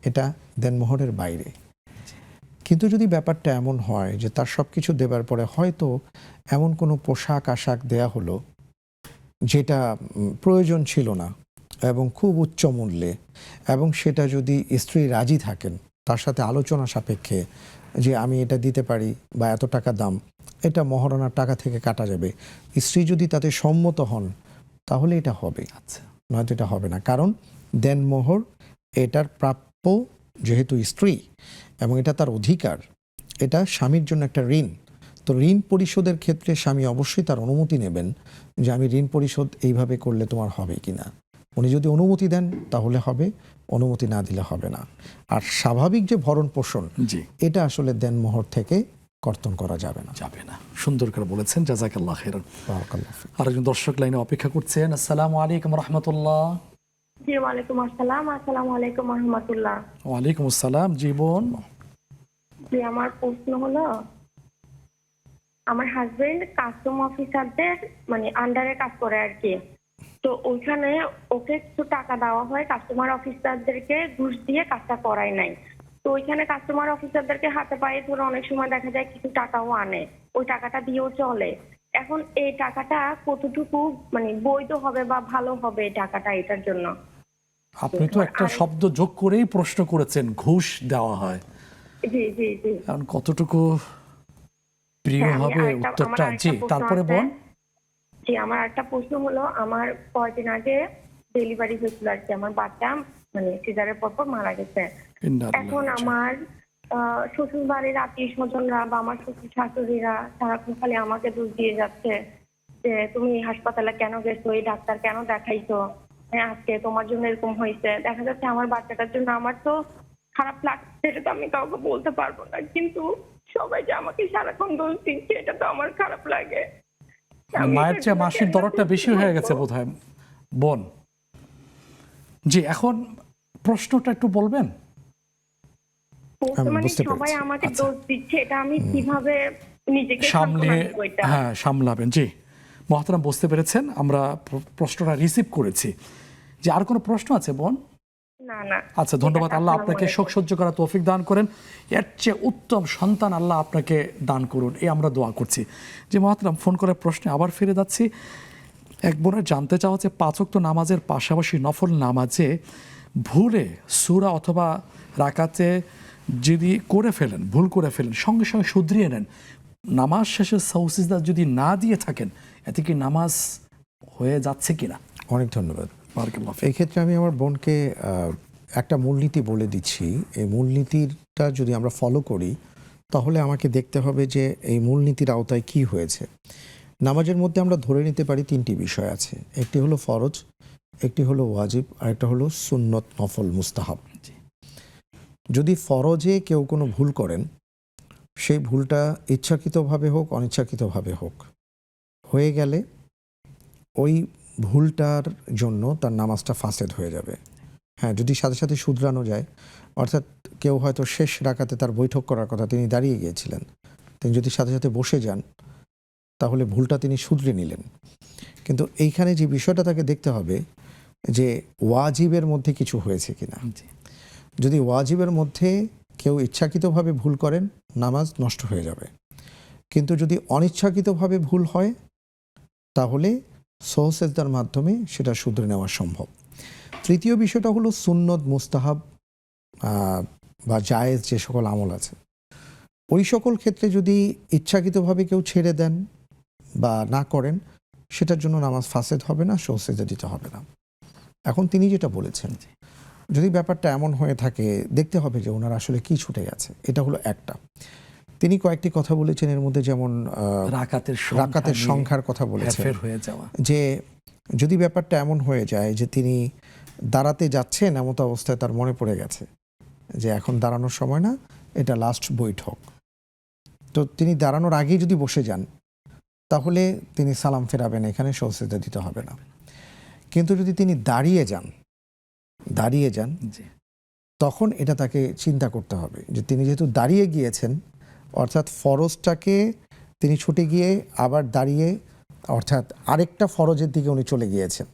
এটা দেনমোহরের বাইরে। কিন্তু যদি ব্যাপারটা এমন হয় যে তার সব কিছু দেবার পরে হয়তো এমন কোনো পোশাক আশাক দেয়া হলো যেটা প্রয়োজন ছিল না এবং খুব উচ্চ মূল্যে, এবং সেটা যদি স্ত্রী রাজি থাকেন তার সাথে আলোচনা সাপেক্ষে যে আমি এটা দিতে পারি বা এত টাকা দাম, এটা মহারণার টাকা থেকে কাটা যাবে, স্ত্রী যদি তাতে সম্মত হন তাহলে এটা হবে। আচ্ছা, নয়তো এটা হবে না। কারণ দেনমোহর এটার প্রাপ্য যেহেতু স্ত্রী এবং এটা তার অধিকার, এটা স্বামীর জন্য একটা ঋণ। তো ঋণ পরিশোধের ক্ষেত্রে স্বামী অবশ্যই তার অনুমতি নেবেন যে আমি ঋণ পরিশোধ এইভাবে করলে তোমার হবে কিনা। উনি যদি অনুমতি দেন তাহলে হবে, অনুমতি না দিলে হবে না। আর স্বাভাবিক যে ভরণ পোষণ, জি, এটা আসলে দেনমোহর থেকে কর্তন করা যাবে না। যাবে না। সুন্দর করে বলেছেন, জাযাকাল্লাহ খাইরান। বারাকাল্লাহু ফিক। আরেকজন দর্শক লাইনে অপেক্ষা করছেন। আসসালামু আলাইকুম রহমতুল্লাহ। জি ওয়ালাইকুম আসসালাম। আসসালামু আলাইকুম রহমতুল্লাহ। ওয়ালাইকুম আসসালাম। জীবন, জি আমার প্রশ্ন হলো, আমার হাজবেন্ড কাস্টম অফিসারদের মানে আন্ডারে কাজ করে আর কি। তো ওইখানে ওকে কিছু টাকা দেওয়া হয়, কাস্টমার অফিসারদেরকে ঘুষ দিয়ে কাজটা করায় নাই। তো ওইখানে কাস্টমার অফিসারদেরকে হাতে পায়ে ধরে অনেক সময় দেখা যায় কিছু টাকাও আনে, ওই টাকাটা দিয়েও চলে। এখন এই টাকাটা কতটুকু মানে বৈধ হবে বা ভালো হবে এই টাকাটা, এটার জন্য? আপনি তো একটা শব্দ যোগ করেই প্রশ্ন করেছেন, ঘুষ দেওয়া হয়। জি জি জি। এখন কতটুকু প্রিয় হ্যাঁ, হবে উত্তরটা? জি, তারপরে বল। জি আমার একটা প্রশ্ন হলো, আমার কয়েকদিন আগে ডেলিভারি হয়েছিল আর কি, আমার বাচ্চা মানে সিজারের পর মারা গেছে। এখন আমার শ্বশুর বাড়ির আত্মীয় স্বজনরা বা আমার শ্বশুর শাশুড়িরা সারাক্ষণ খালি আমাকে দোষ দিয়ে যাচ্ছে যে তুমি হাসপাতালে কেন গেছো, এই ডাক্তার কেন দেখাইছো, আজকে তোমার জন্য এরকম হয়েছে। দেখা যাচ্ছে আমার বাচ্চাটার জন্য আমার তো খারাপ লাগছে, এটা তো আমি কাউকে বলতে পারবো না, কিন্তু সবাই যে আমাকে সারাক্ষণ দোষ দিচ্ছে এটা তো আমার খারাপ লাগে। মায়ের চেয়ে মাসির দরদটা বেশি হয়ে গেছে বোধহয় বোন। জি, এখন প্রশ্নটা একটু বলবেন? মানে সবাই আমাকে দোষ দিচ্ছে, এটা আমি কিভাবে নিজেকে সামলাবেন? জি, মহতারাম বুঝতে পেরেছেন, আমরা প্রশ্নটা রিসিভ করেছি। যে আর কোনো প্রশ্ন আছে বোন? না না। আচ্ছা, ধন্যবাদ। ঠিক আছে, আল্লাহ আসসালামু আপনাকে আলাইকুম। শোক সহ্য করার তৌফিক দান করেন, এর চেয়ে উত্তম সন্তান আল্লাহ আপনাকে দান করুন, এই আমরা দোয়া করছি। যে মহাতরাম, ফোন করে প্রশ্নে আবার ফিরে যাচ্ছি। এক বোনের জানতে চাওয়া হচ্ছে, 5 ওয়াক্ত নামাজের পাশাপাশি নফল নামাজে ভুলে সূরা অথবা রাকাতে যদি ভুল করে ফেলেন, সঙ্গে সঙ্গে শুধরিয়ে নেন, নামাজ শেষে সাউসিজদা যদি না দিয়ে থাকেন, এতে কি নামাজ হয়ে যাচ্ছে কিনা? অনেক ধন্যবাদ। বারাকাল্লাহ ফিক। এই ক্ষেত্রে আমি আমার বোনকে একটা মূলনীতি বলে দিচ্ছি। এই মূলনীতিটা যদি আমরা ফলো করি, তাহলে আমাকে দেখতে হবে যে এই মূলনীতির আওতায় কি হয়েছে। নামাজের মধ্যে আমরা ধরে নিতে পারি 3টি বিষয় আছে। একটি হলো ফরজ, একটি হলো ওয়াজিব, আর একটা হলো সুন্নত, নফল, মুস্তাহাব। যদি ফরজে কেউ কোনো ভুল করেন, সেই ভুলটা ইচ্ছাকৃতভাবে হোক অনিচ্ছাকৃতভাবে হোক, হয়ে গেলে ওই ভুলটার জন্য তার নামাজটা ফাসেদ হয়ে যাবে। হ্যাঁ, যদি সাথে সাথে শুধরানো যায়, অর্থাৎ কেউ হয়তো শেষ রাকাতে তার বৈঠক করার কথা, তিনি দাঁড়িয়ে গিয়েছিলেন, তিনি যদি সাথে সাথে বসে যান, তাহলে ভুলটা তিনি শুধরে নিলেন। কিন্তু এইখানে যে বিষয়টা তাকে দেখতে হবে যে ওয়াজিবের মধ্যে কিছু হয়েছে কিনা। যদি ওয়াজিবের মধ্যে কেউ ইচ্ছাকৃতভাবে ভুল করেন, নামাজ নষ্ট হয়ে যাবে। কিন্তু যদি অনিচ্ছাকৃতভাবে ভুল হয়, তাহলে সহজেদার মাধ্যমে সেটা শুধরে নেওয়া সম্ভব। তৃতীয় বিষয়টা হলো সুন্নত, মুস্তাহাব বা জায়েজ যে সকল আমল আছে, ওই সকল ক্ষেত্রে যদি ইচ্ছাকৃতভাবে কেউ ছেড়ে দেন বা না করেন, সেটার জন্য নামাজ ফাসেদ হবে না, সহজেদা দিতে হবে না। এখন তিনি যেটা বলেছেন, যদি ব্যাপারটা এমন হয়ে থাকে, দেখতে হবে যে ওনার আসলে কি ছুটে গেছে। এটা হলো একটা। তিনি কয়েকটি কথা বলেছেন, এর মধ্যে যেমন রাকাতের সংখ্যার কথা বলেছেন, হয়ে যাওয়া, যে যদি ব্যাপারটা এমন হয়ে যায় যে তিনি দাঁড়াতে যাচ্ছেন, এমত অবস্থায় তার মনে পড়ে গেছে যে এখন দাঁড়ানোর সময় না, এটা লাস্ট বৈঠক, তো তিনি দাঁড়ানোর আগেই যদি বসে যান, তাহলে তিনি সালাম ফেরাবেন, এখানে সজদা দিতে হবে না। কিন্তু যদি তিনি দাঁড়িয়ে যান, তখন এটা তাকে চিন্তা করতে হবে যে তিনি যেহেতু দাঁড়িয়ে গিয়েছেন, অর্থাৎ ফরজটাকে তিনি ছুটে গিয়ে আবার দাঁড়িয়ে, অর্থাৎ আরেকটা ফরজের দিকে উনি চলে গিয়েছেন।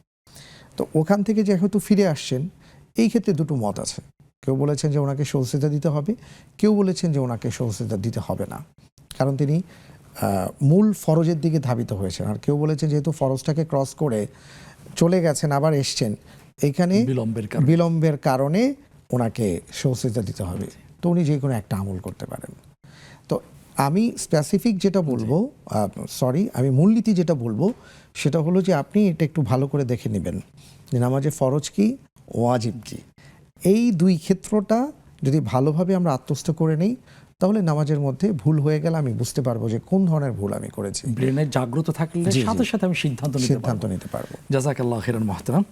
তো ওখান থেকে যেহেতু ফিরে আসছেন, এই ক্ষেত্রে দুটো মত আছে। কেউ বলেছেন যে ওনাকে সজদা দিতে হবে, কেউ বলেছেন যে ওনাকে সজদা দিতে হবে না, কারণ তিনি মূল ফরজের দিকে ধাবিত হয়েছেন। আর কেউ বলেছেন যেহেতু ফরজটাকে ক্রস করে চলে গেছেন, আবার এসছেন, এইখানে বিলম্বের কারণে ওনাকে সজদা দিতে হবে। তো উনি যে কোনো একটা আমল করতে পারেন। তো আমি স্পেসিফিক যেটা বলবো, আমি মূলনীতি যেটা বলবো, সেটা হলো যে আপনি এটা একটু ভালো করে দেখে নেবেন যে নামাজে ফরজ কি, ওয়াজিব কি। এই দুই ক্ষেত্রটা যদি ভালোভাবে আমরা আত্মস্থ করে নেই, তাহলে নামাজের মধ্যে ভুল হয়ে গেলে আমি বুঝতে পারবো যে কোন ধরনের ভুল আমি করেছি। ব্রেনের জাগ্রত থাকলে সাথে সাথে আমি সিদ্ধান্ত নিতে পারবো। জাযাকাল্লাহ খাইরান মুহতারাম।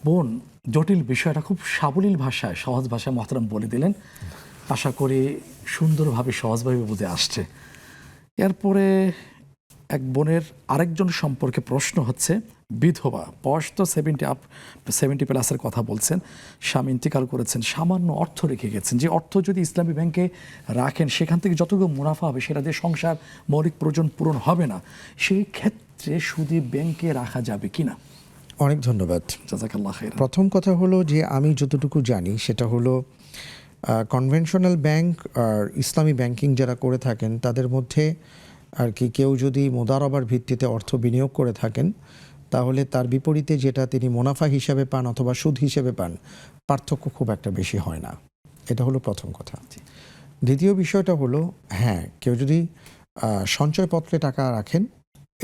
বোন জটিল বিষয়টা খুব সাবলীল ভাষায়, সহজ ভাষায় মুহতারাম বলে দিলেন। আশা করি সুন্দরভাবে, সহজভাবে বুঝে আসছে। এরপরে এক বোনের আরেকজন সম্পর্কে প্রশ্ন হচ্ছে, বিধবা, বয়স তো 70+ কথা বলছেন, স্বামী ইন্তিকাল করেছেন, সামান্য অর্থ রেখে গেছেন, যে অর্থ যদি ইসলামী ব্যাংকে রাখেন, সেখান থেকে যতটুকু মুনাফা হবে সেটা দিয়ে সংসার মৌলিক প্রয়োজন পূরণ হবে না, সেই ক্ষেত্রে শুধু ব্যাংকে রাখা যাবে কিনা? অনেক ধন্যবাদ। জাযাকাল্লাহ খাইরান। প্রথম কথা হলো যে আমি যতটুকু জানি সেটা হলো কনভেনশনাল ব্যাংক আর ইসলামী ব্যাংকিং যারা করে থাকেন, তাদের মধ্যে আর কি কেউ যদি মুদারাবার ভিত্তিতে অর্থ বিনিয়োগ করে থাকেন, তাহলে তার বিপরীতে যেটা তিনি মুনাফা হিসেবে পান অথবা সুদ হিসেবে পান, পার্থক্য খুব একটা বেশি হয় না। এটা হলো প্রথম কথা। দ্বিতীয় বিষয়টা হলো, হ্যাঁ, কেউ যদি সঞ্চয়পত্রে টাকা রাখেন,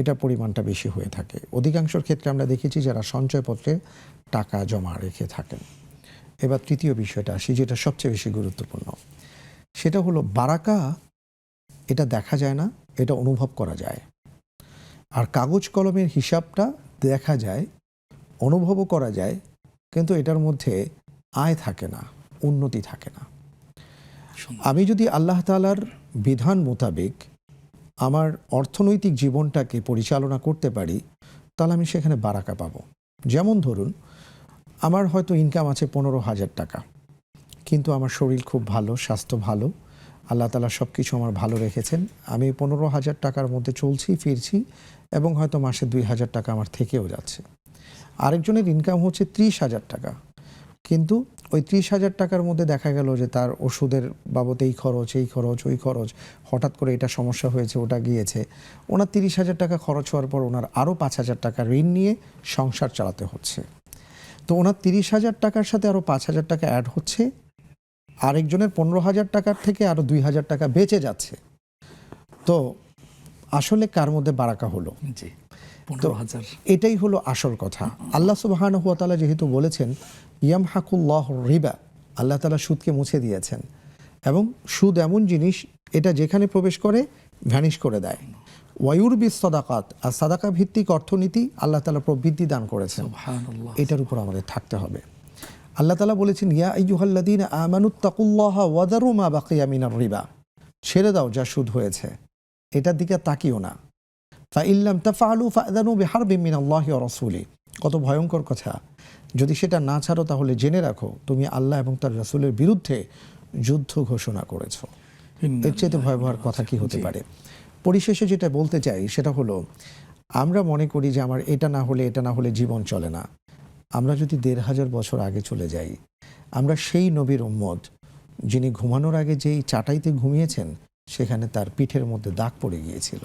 এটা পরিমাণটা বেশি হয়ে থাকে। অধিকাংশের ক্ষেত্রে আমরা দেখেছি যারা সঞ্চয়পত্রে টাকা জমা রেখে থাকেন। এবার তৃতীয় বিষয়টা আসি, যেটা সবচেয়ে বেশি গুরুত্বপূর্ণ, সেটা হলো বারাকা। এটা দেখা যায় না, এটা অনুভব করা যায়। আর কাগজ কলমের হিসাবটা দেখা যায়, অনুভবও করা যায়, কিন্তু এটার মধ্যে আয় থাকে না, উন্নতি থাকে না। আমি যদি আল্লাহ তাআলার বিধান মোতাবেক আমার অর্থনৈতিক জীবনটাকে পরিচালনা করতে পারি, তাহলে আমি সেখানে বারাকা পাবো। যেমন ধরুন, আমার হয়তো ইনকাম আছে 15,000 টাকা, কিন্তু আমার শরীর খুব ভালো, স্বাস্থ্য ভালো, আল্লাহ তাআলা সব কিছু আমার ভালো রেখেছেন। আমি 15,000 টাকার মধ্যে চলছি ফিরছি, এবং হয়তো মাসে 2,000 টাকা আমার থেকেও যাচ্ছে। আরেকজনের ইনকাম হচ্ছে 30,000 টাকা, কিন্তু ওই 30,000 টাকার মধ্যে দেখা গেল যে তার ওষুধের বাবদ এই খরচ ওই খরচ, হঠাৎ করে এটা সমস্যা হয়েছে, ওটা গিয়েছে, ওনার 30,000 টাকা খরচ হওয়ার পর ওনার আরও 5,000 টাকা ঋণ নিয়ে সংসার চালাতে হচ্ছে। তো ওনার 30,000 টাকার সাথে আরও 5,000 টাকা অ্যাড হচ্ছে, আরেকজনের 15,000 টাকার থেকে আরও 2,000 টাকা বেঁচে যাচ্ছে। তো আসলে কার মধ্যে বারাকা হলো? জি, তো 15,000। এটাই হলো আসল কথা। আল্লাহ সুবহানাহু ওয়া তাআলা যেহেতু বলেছেন ইয়ামহাকুল্লাহু রিবা, আল্লাহ তাআলা সুদকে মুছে দিয়েছেন, এবং সুদ এমন জিনিস এটা যেখানে প্রবেশ করে ভ্যানিশ করে দেয়। ওয়ায়ুরবিস সাদাকাত, আর সাদাকা ভিত্তিক অর্থনীতি আল্লাহ তাআলা প্রবৃদ্ধি দান করেছেন। সুবহানাল্লাহ। এটার উপর আমাদের থাকতে হবে। আল্লাহ তাআলা বলেছেন ইয়া আইয়ুহাল্লাযীনা আমানুত্তাকুল্লাহা ওয়া যারু মা বাকিয়া মিনার রিবা, ছেড়ে দাও যা সুদ হয়েছে, এটার দিকে তাকিও না। ফাইল্লাম তাফআলু ফাআযানু বিহারবিন মিনাল্লাহি ওয়া রাসূলিহি, কত ভয়ঙ্কর কথা। যদি সেটা না ছাড়ো তাহলে জেনে রাখো তুমি আল্লাহ এবং তার রাসূলের বিরুদ্ধে যুদ্ধ ঘোষণা করেছো। এর চেয়ে ভয়াবহ কথা কি হতে পারে? পরিশেষে যেটা বলতে চাই সেটা হলো, আমরা মনে করি যে আমার এটা না হলে জীবন চলে না। আমরা যদি 1,500 বছর আগে চলে যাই, আমরা সেই নবীর উম্মত যিনি ঘুমানোর আগে যেই চাটাইতে ঘুমিয়েছেন সেখানে তার পিঠের মধ্যে দাগ পড়ে গিয়েছিল।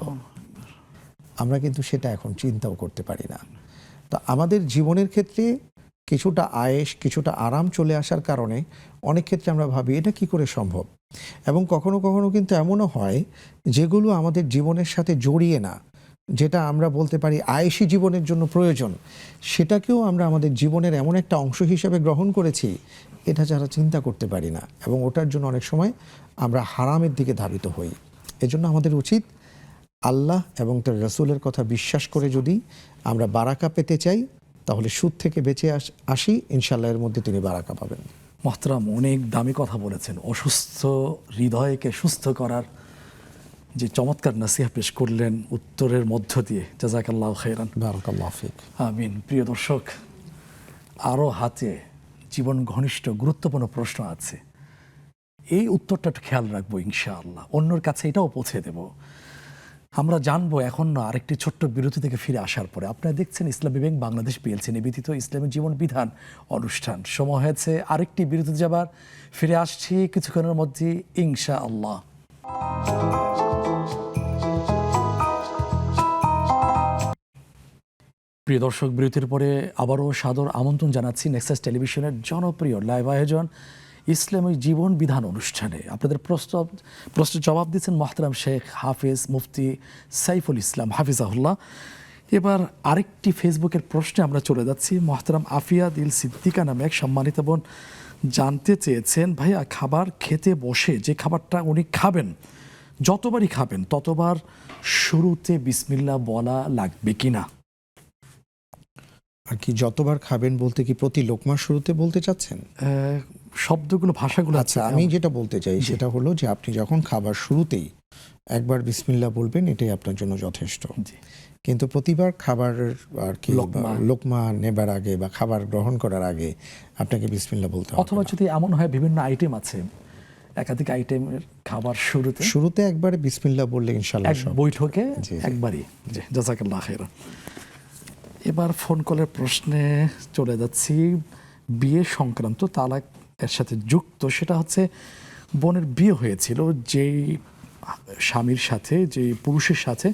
আমরা কিন্তু সেটা এখন চিন্তাও করতে পারি না। তো আমাদের জীবনের ক্ষেত্রে কিছুটা আয়েশ, কিছুটা আরাম চলে আসার কারণে অনেক ক্ষেত্রে আমরা ভাবি এটা কি করে সম্ভব। এবং কখনো কখনো কিন্তু এমনও হয় যেগুলো আমাদের জীবনের সাথে জড়িয়ে না, যেটা আমরা বলতে পারি আয়েশি জীবনের জন্য প্রয়োজন, সেটাকেও আমরা আমাদের জীবনের এমন একটা অংশ হিসেবে গ্রহণ করেছি এটা যারা চিন্তা করতে পারি না, এবং ওটার জন্য অনেক সময় আমরা হারামের দিকে ধাবিত হই। এজন্য আমাদের উচিত আল্লাহ এবং তার রাসূলের কথা বিশ্বাস করে যদি আমরা বারাকা পেতে চাই তাহলে সুদ থেকে বেঁচে আসি, ইনশাআল্লাহ এর মধ্যে তিনি বারাকা পাবেন। মোহতারাম, অনেক দামি কথা বলেছেন। অসুস্থ হৃদয়কে সুস্থ করার যে চমৎকার নাসিহা পেশ করলেন উত্তরের মধ্য দিয়ে, জাযাকাল্লাহু খাইরান। বারাকাল্লাহু ফিক। আমিন। প্রিয় দর্শক, আরও হাতে জীবন ঘনিষ্ঠ গুরুত্বপূর্ণ প্রশ্ন আছে, এই উত্তরটা একটু খেয়াল রাখবো ইনশাআল্লাহ, অন্যর কাছে এটাও পৌঁছে দেব। আমরা জানবো এখন না আরেকটি ছোট্ট বিরতি থেকে ফিরে আসার পরে। আপনারা দেখছেন ইসলামী ব্যাংক বাংলাদেশ পিএলসি নিবেদিত ইসলামী জীবন বিধান অনুষ্ঠান। সময় হয়েছে আরেকটি বিরতি যাবার, ফিরে আসছি কিছুক্ষণের মধ্যে ইনশাআল্লাহ। প্রিয় দর্শক, বিরতির পরে আবারও সাদর আমন্ত্রণ জানাচ্ছি নেক্সাস টেলিভিশনের জনপ্রিয় লাইভ আয়োজন ইসলামী জীবন বিধান অনুষ্ঠানে। আপনাদের প্রশ্নের জবাব দিচ্ছেন মোহতারাম শেখ হাফিজ মুফতি সাইফুল ইসলাম হাফিজাহুল্লাহ। এবার আরেকটি ফেসবুকের প্রশ্নে আমরা চলে যাচ্ছি। মোহতারাম আফিয়া দিল সিদ্দিকা নামে এক সম্মানিত বোন জানতে চেয়েছেন, ভাইয়া খাবার খেতে বসে যে খাবারটা উনি খাবেন, যতবারই খাবেন ততবার শুরুতে বিসমিল্লাহ বলা লাগবে কিনা? আর কি যতবার খাবেন বলতে কি প্রতি লোকমার শুরুতে বলতে চাচ্ছেন? শব্দগুলো, ভাষাগুলো। আচ্ছা, আমি যেটা বলতে চাই সেটা হলো যে আপনি যখন খাবার শুরুতেই একবার বিসমিল্লাহ বলবেন, এটাই আপনার জন্য যথেষ্ট। কিন্তু প্রতিবার খাবার আর কি লোকমা নেবার আগে বা খাবার গ্রহণ করার আগে আপনাকে বিসমিল্লাহ বলতে হবে। অথবা যদি এমন হয় বিভিন্ন আইটেম আছে, একাধিক আইটেমের খাবার শুরুতে একবারে বিসমিল্লাহ বললে ইনশাআল্লাহ এক বৈঠকে একবারই। জি, জাযাকাল্লাহু খাইরান। এবার ফোন কলের প্রশ্নে চলে যাচ্ছি। বিয়ে সংক্রান্ত, তালাক এর সাথে যুক্ত, সেটা হচ্ছে বোনের বিয়ে হয়েছিল যেই স্বামীর সাথে, যে পুরুষের সাথে,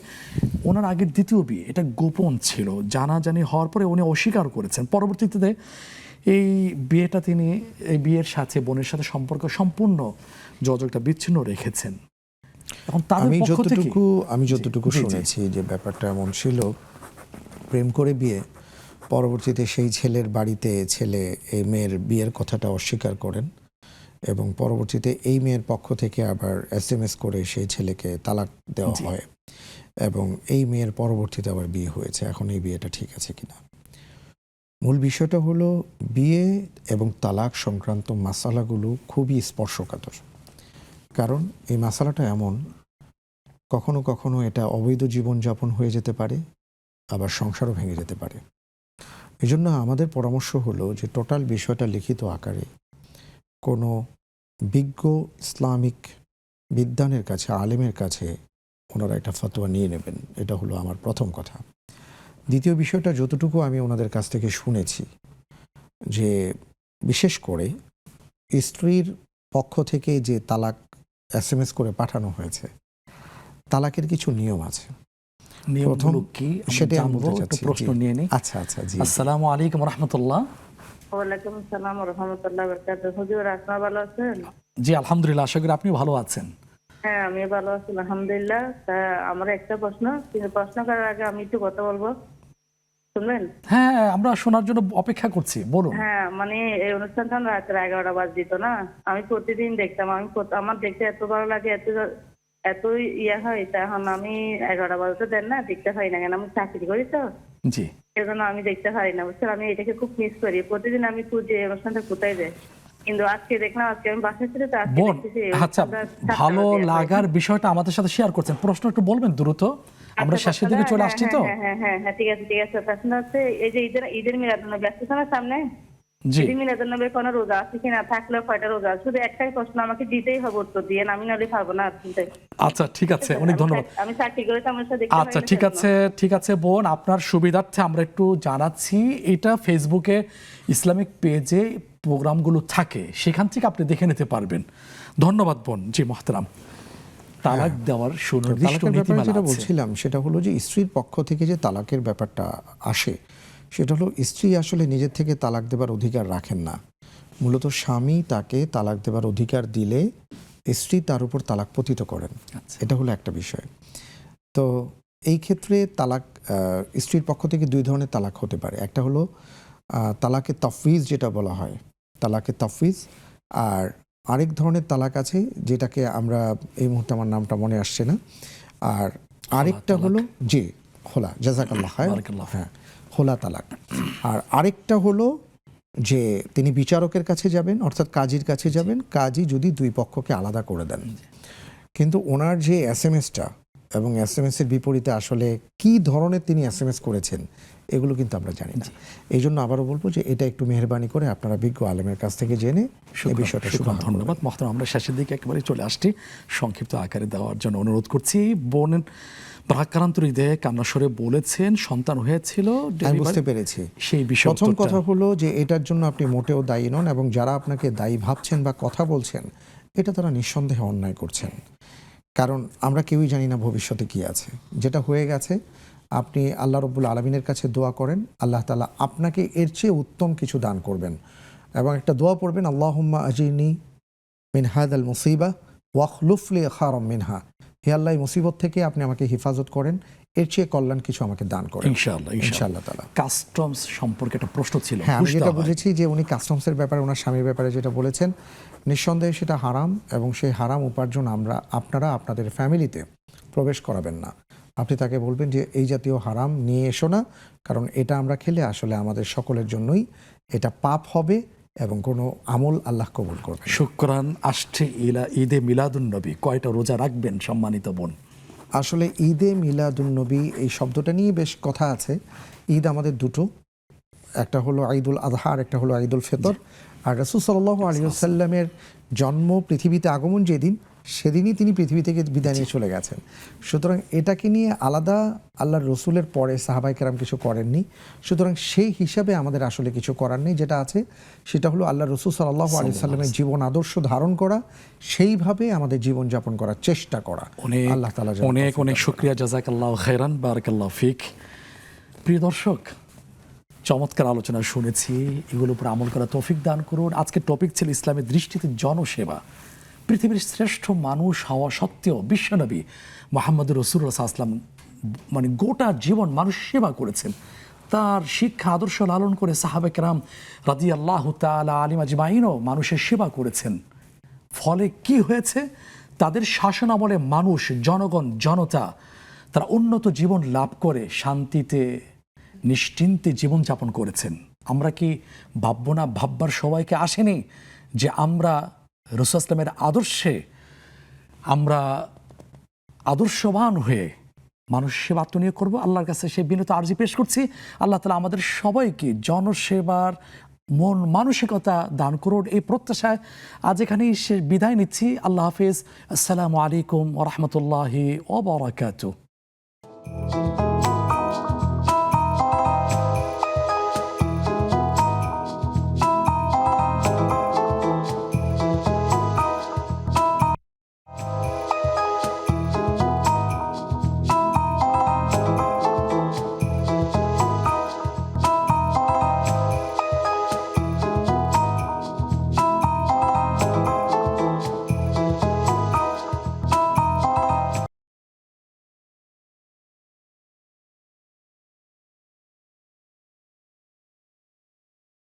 ওনার আগের দ্বিতীয় বিয়ে, এটা গোপন ছিল। জানাজানি হওয়ার পরে উনি অস্বীকার করেছেন। পরবর্তীতে এই বিয়ের সাথে বোনের সাথে সম্পর্ক সম্পূর্ণ যোগাযোগটা বিচ্ছিন্ন রেখেছেন। এখন আমি যতটুকু শুনেছি যে ব্যাপারটা এমন ছিল, প্রেম করে বিয়ে, পরবর্তীতে সেই ছেলের বাড়িতে ছেলে এই মেয়ের বিয়ের কথাটা অস্বীকার করেন, এবং পরবর্তীতে এই মেয়ের পক্ষ থেকে আবার SMS করে সেই ছেলেকে তালাক দেওয়া হয়, এবং এই মেয়ের পরবর্তীতে আবার বিয়ে হয়েছে। এখন এই বিয়েটা ঠিক আছে কিনা? মূল বিষয়টা হলো বিয়ে এবং তালাক সংক্রান্ত মাসালাগুলো খুবই স্পর্শকাতর। কারণ এই মাসালাটা এমন, কখনো কখনো এটা অবৈধ জীবনযাপন হয়ে যেতে পারে, আবার সংসারও ভেঙে যেতে পারে। এই জন্য আমাদের পরামর্শ হলো যে টোটাল বিষয়টা লিখিত আকারে কোনো বিজ্ঞ ইসলামিক বিদ্বানের কাছে, আলেমের কাছে ওনারা একটা ফতোয়া নিয়ে নেবেন। এটা হলো আমার প্রথম কথা। দ্বিতীয় বিষয়টা, যতটুকু আমি ওনাদের কাছ থেকে শুনেছি, যে বিশেষ করে স্ত্রীর পক্ষ থেকে যে তালাক SMS করে পাঠানো হয়েছে, তালাকের কিছু নিয়ম আছে। নিয়মগুলো কি সেটাই আমি জানবো, বলতে একটু চাচ্ছি। প্রশ্ন জি। নিয়ে নিই। আচ্ছা আচ্ছা, জি। আসসালামু আলাইকুম রহমতুল্লাহ। ওয়ালাইকুম আসসালাম ওয়া রাহমাতুল্লাহি ওয়া বারাকাতুহু। হুজুর আপনারা ভালো আছেন? জি আলহামদুলিল্লাহ, আশা করি আপনি ভালো আছেন। হ্যাঁ, আমি ভালো আছি আলহামদুলিল্লাহ। তা আমার একটা প্রশ্ন, কিন্তু প্রশ্ন করার আগে আমি একটু কথা বলবো, শুনবেন? হ্যাঁ, আমরা শোনার জন্য অপেক্ষা করছি, বলুন। হ্যাঁ, মানে এই অনুষ্ঠানটা রাতের 11টা বাজ দিত না, আমি প্রতিদিন দেখতাম। আমার দেখতে এত ভালো লাগে, এত ইয়ে হয়। তা এখন আমি 11টা বাজতে দেন না, দেখতে পাই না, কেন আমি চাকরি করি তো, জি, সেজন্য আমি দেখতে পারি না, বুঝছেন? আমি এটাকে খুব মিস করি। প্রতিদিন আমি খুঁজি এই অনুষ্ঠানটা কোথায় যায়, কিন্তু আজকে দেখলাম, আজকে আমি বাসায় ছিল তো, আজকে বোন, দেখতেছি এই আচ্ছা, অনুষ্ঠানটা ভালো 7টা বাজে। লাগার বিষয়টা আমাদের সাথে শেয়ার করছেন, প্রশ্ন একটু বলবেন দ্রুত, আমরা আচ্ছা, শেষের দিকে চলে হ্যাঁ, আসছি তো। হ্যাঁ, ঠিক আছে। প্রশ্ন হচ্ছে, এই যে ঈদের মিলাদুন্নবী ব্যস্ত না সামনে, জি, ঈদের মিলাদুন্নবীর কোনো রোজা আছে কিনা, থাকলেও কয়টা রোজা আছে? শুধু একটাই প্রশ্ন, আমাকে দিতেই হবে উত্তর দিয়ে, আমি নাহলে পারবো না শুনতে। আচ্ছা ঠিক আছে, অনেক ধন্যবাদ। আমি চাকরি করে তো আমার সাথে দেখতে আচ্ছা পারি না, ঠিক সেজন্য। আছে, ঠিক আছে বোন, আপনার সুবিধার্থে আমরা একটু জানাচ্ছি, এটা ফেসবুকে ইসলামিক পেজে প্রোগ্রামগুলো থাকে, সেখান থেকে আপনি দেখে নিতে পারবেন। ধন্যবাদ বোন। জি মহতারাম, তালাক দেওয়ার সুনির্দিষ্ট তালাকের ব্যাপারে নীতিমালা যেটা আছে। বলছিলাম সেটা হলো যে স্ত্রীর পক্ষ থেকে যে তালাকের ব্যাপারটা আসে, সেটা হলো স্ত্রী আসলে নিজের থেকে তালাক দেবার অধিকার রাখেন না। মূলত স্বামী তাকে তালাক দেবার অধিকার দিলে স্ত্রী তার উপর তালাক পতিত করেন। আচ্ছা। এটা হলো একটা বিষয়। তো এই ক্ষেত্রে তালাক স্ত্রীর পক্ষ থেকে দুই ধরনের তালাক হতে পারে। একটা হলো তালাকে তফবিজ, যেটা বলা হয় তালাকে তফবিজ, আর আরেক ধরনের তালাক আছে যেটাকে আমরা এই মুহূর্তে আমার নামটা মনে আসছে না। আর আরেকটা হলো যে খোলা, জাযাকাল্লাহ খায়র, বারাকাল্লাহ। হ্যাঁ, খোলা তালাক। আর আরেকটা হলো যে তিনি বিচারকের কাছে যাবেন, অর্থাৎ কাজীর কাছে যাবেন, কাজী যদি দুই পক্ষকে আলাদা করে দেন। কিন্তু ওনার যে SMS-টা এবং SMS-এর বিপরীতে আসলে কি ধরনের তিনি SMS করেছেন, এগুলো কিন্তু আমরা জানি না। এই জন্য আবারও বলবো যে এটা একটু মেহেরবানি করে আপনারা বিজ্ঞ আলেমের কাছ থেকে জেনে এই বিষয়টা শুকরান, ধন্যবাদ মহতারাম। আমরা শেষের দিকে একেবারে চলে আসছি, সংক্ষিপ্ত আকারে দেওয়ার জন্য অনুরোধ করছি। বোন ভারাক্রান্ত হৃদয়ে কান্না স্বরে বলেছেন সন্তান হয়েছিল, আমি বুঝতে পেরেছি। সেই বিষয় প্রথম কথা হলো যে এটার জন্য আপনি মোটেও দায়ী নন, এবং যারা আপনাকে দায়ী ভাবছেন বা কথা বলছেন, এটা তারা নিঃসন্দেহে অন্যায় করছেন। কারণ আমরা কেউই জানি না ভবিষ্যতে কি আছে। যেটা হয়ে গেছে, আপনি আল্লাহ রব্বুল আলমিনের কাছে দোয়া করেন, আল্লাহ তাআলা আপনাকে এর চেয়ে উত্তম কিছু দান করবেন। এবং একটা দোয়া পড়বেন, আল্লাহুম্মা আজিরনি মিন হাদাল মুসিবা ওয়াখলুফলি খায়রাম মিনহা। হে আল্লাহ, এই মুসিবত থেকে আপনি আমাকে হেফাজত করেন, এর চেয়ে কল্যাণ কিছু আমাকে দান করেন ইনশাআল্লাহ। ইনশাআল্লাহ তাআলা। কাস্টমস সম্পর্কে একটা প্রশ্ন ছিল। হ্যাঁ, আমি ঘুষ যেটা দেওয়া হয়। বুঝেছি যে উনি কাস্টমসের ব্যাপারে, ওনার স্বামীর ব্যাপারে যেটা বলেছেন, নিঃসন্দেহে সেটা হারাম, এবং সেই হারাম উপার্জন আপনারা আপনাদের ফ্যামিলিতে প্রবেশ করাবেন না। আপনি তাকে বলবেন যে এই জাতীয় হারাম নিয়ে এসো না, কারণ এটা আমরা খেলে আসলে আমাদের সকলের জন্যই এটা পাপ হবে এবং কোনো আমল আল্লাহ কবুল করবে না। শুকরান। আসছে ঈদে মিলাদুন্নবী, কয়টা রোজা রাখবেন সম্মানিত বোন? আসলে ঈদে মিলাদুন্নবী এই শব্দটা নিয়ে বেশ কথা আছে। ঈদ আমাদের দুটো, একটা হলো ঈদুল আযহা আর একটা হলো ঈদুল ফিতর। আর রাসূল সাল্লাল্লাহু আলাইহি ওয়াসাল্লামের জন্ম, পৃথিবীতে আগমন যেদিন, সেদিনই তিনি পৃথিবী থেকে বিদায় নিয়ে চলে গেছেন। সুতরাং এটাকে নিয়ে আলাদা আল্লাহর রসুলের পরে সাহাবায়ে কেরাম কিছু করেননি। সুতরাং সেই হিসাবে আমাদের আসলে কিছু করার নেই। যেটা আছে সেটা হলো আল্লাহর রসুল সাল্লাল্লাহু আলাইহি ওয়াসাল্লামের জীবন আদর্শ ধারণ করা, সেইভাবে আমাদের জীবন যাপন করার চেষ্টা করা। আল্লাহ তাআলা অনেক অনেক শুকরিয়া, জাযাকাল্লাহু খাইরান, বারাকাল্লাহু ফিক। প্রিয় দর্শক, চমৎকার আলোচনা শুনেছি, এগুলোর উপর আমল করা তৌফিক দান করুন। আজকের টপিক ছিল ইসলামের দৃষ্টিতে জনসেবা। পৃথিবীর শ্রেষ্ঠ মানুষ হওয়া সত্ত্বেও বিশ্বনবী মুহাম্মদুর রাসূলুল্লাহ সাল্লাল্লাহু আলাইহি ওয়াসাল্লাম মানে গোটা জীবন মানুষ সেবা করেছেন। তার শিক্ষা আদর্শ লালন করে সাহাবে কেরাম রাদিয়াল্লাহু তাআলা আলাইহিম আজমাইনও মানুষের সেবা করেছেন। ফলে কি হয়েছে? তাদের শাসন আমলে মানুষ, জনগণ, জনতা তারা উন্নত জীবন লাভ করে শান্তিতে নিশ্চিন্তে জীবনযাপন করেছেন। আমরা কি ভাববো না, ভাববার সবাইকে আসেনি যে আমরা রাসূল ইসলামের আদর্শে আমরা আদর্শবান হয়ে মানুষ সেবা আত্মনিয়োগ করবো? আল্লাহর কাছে সেই বিনীত আরজি পেশ করছি, আল্লাহ তাআলা আমাদের সবাইকে জনসেবার মন মানসিকতা দান করুন, এই প্রত্যাশায় আজ এখানেই সে বিদায় নিচ্ছি। আল্লাহ হাফেজ। আসসালামু আলাইকুম ওয়া রাহমাতুল্লাহি ওয়া বারাকাতুহু।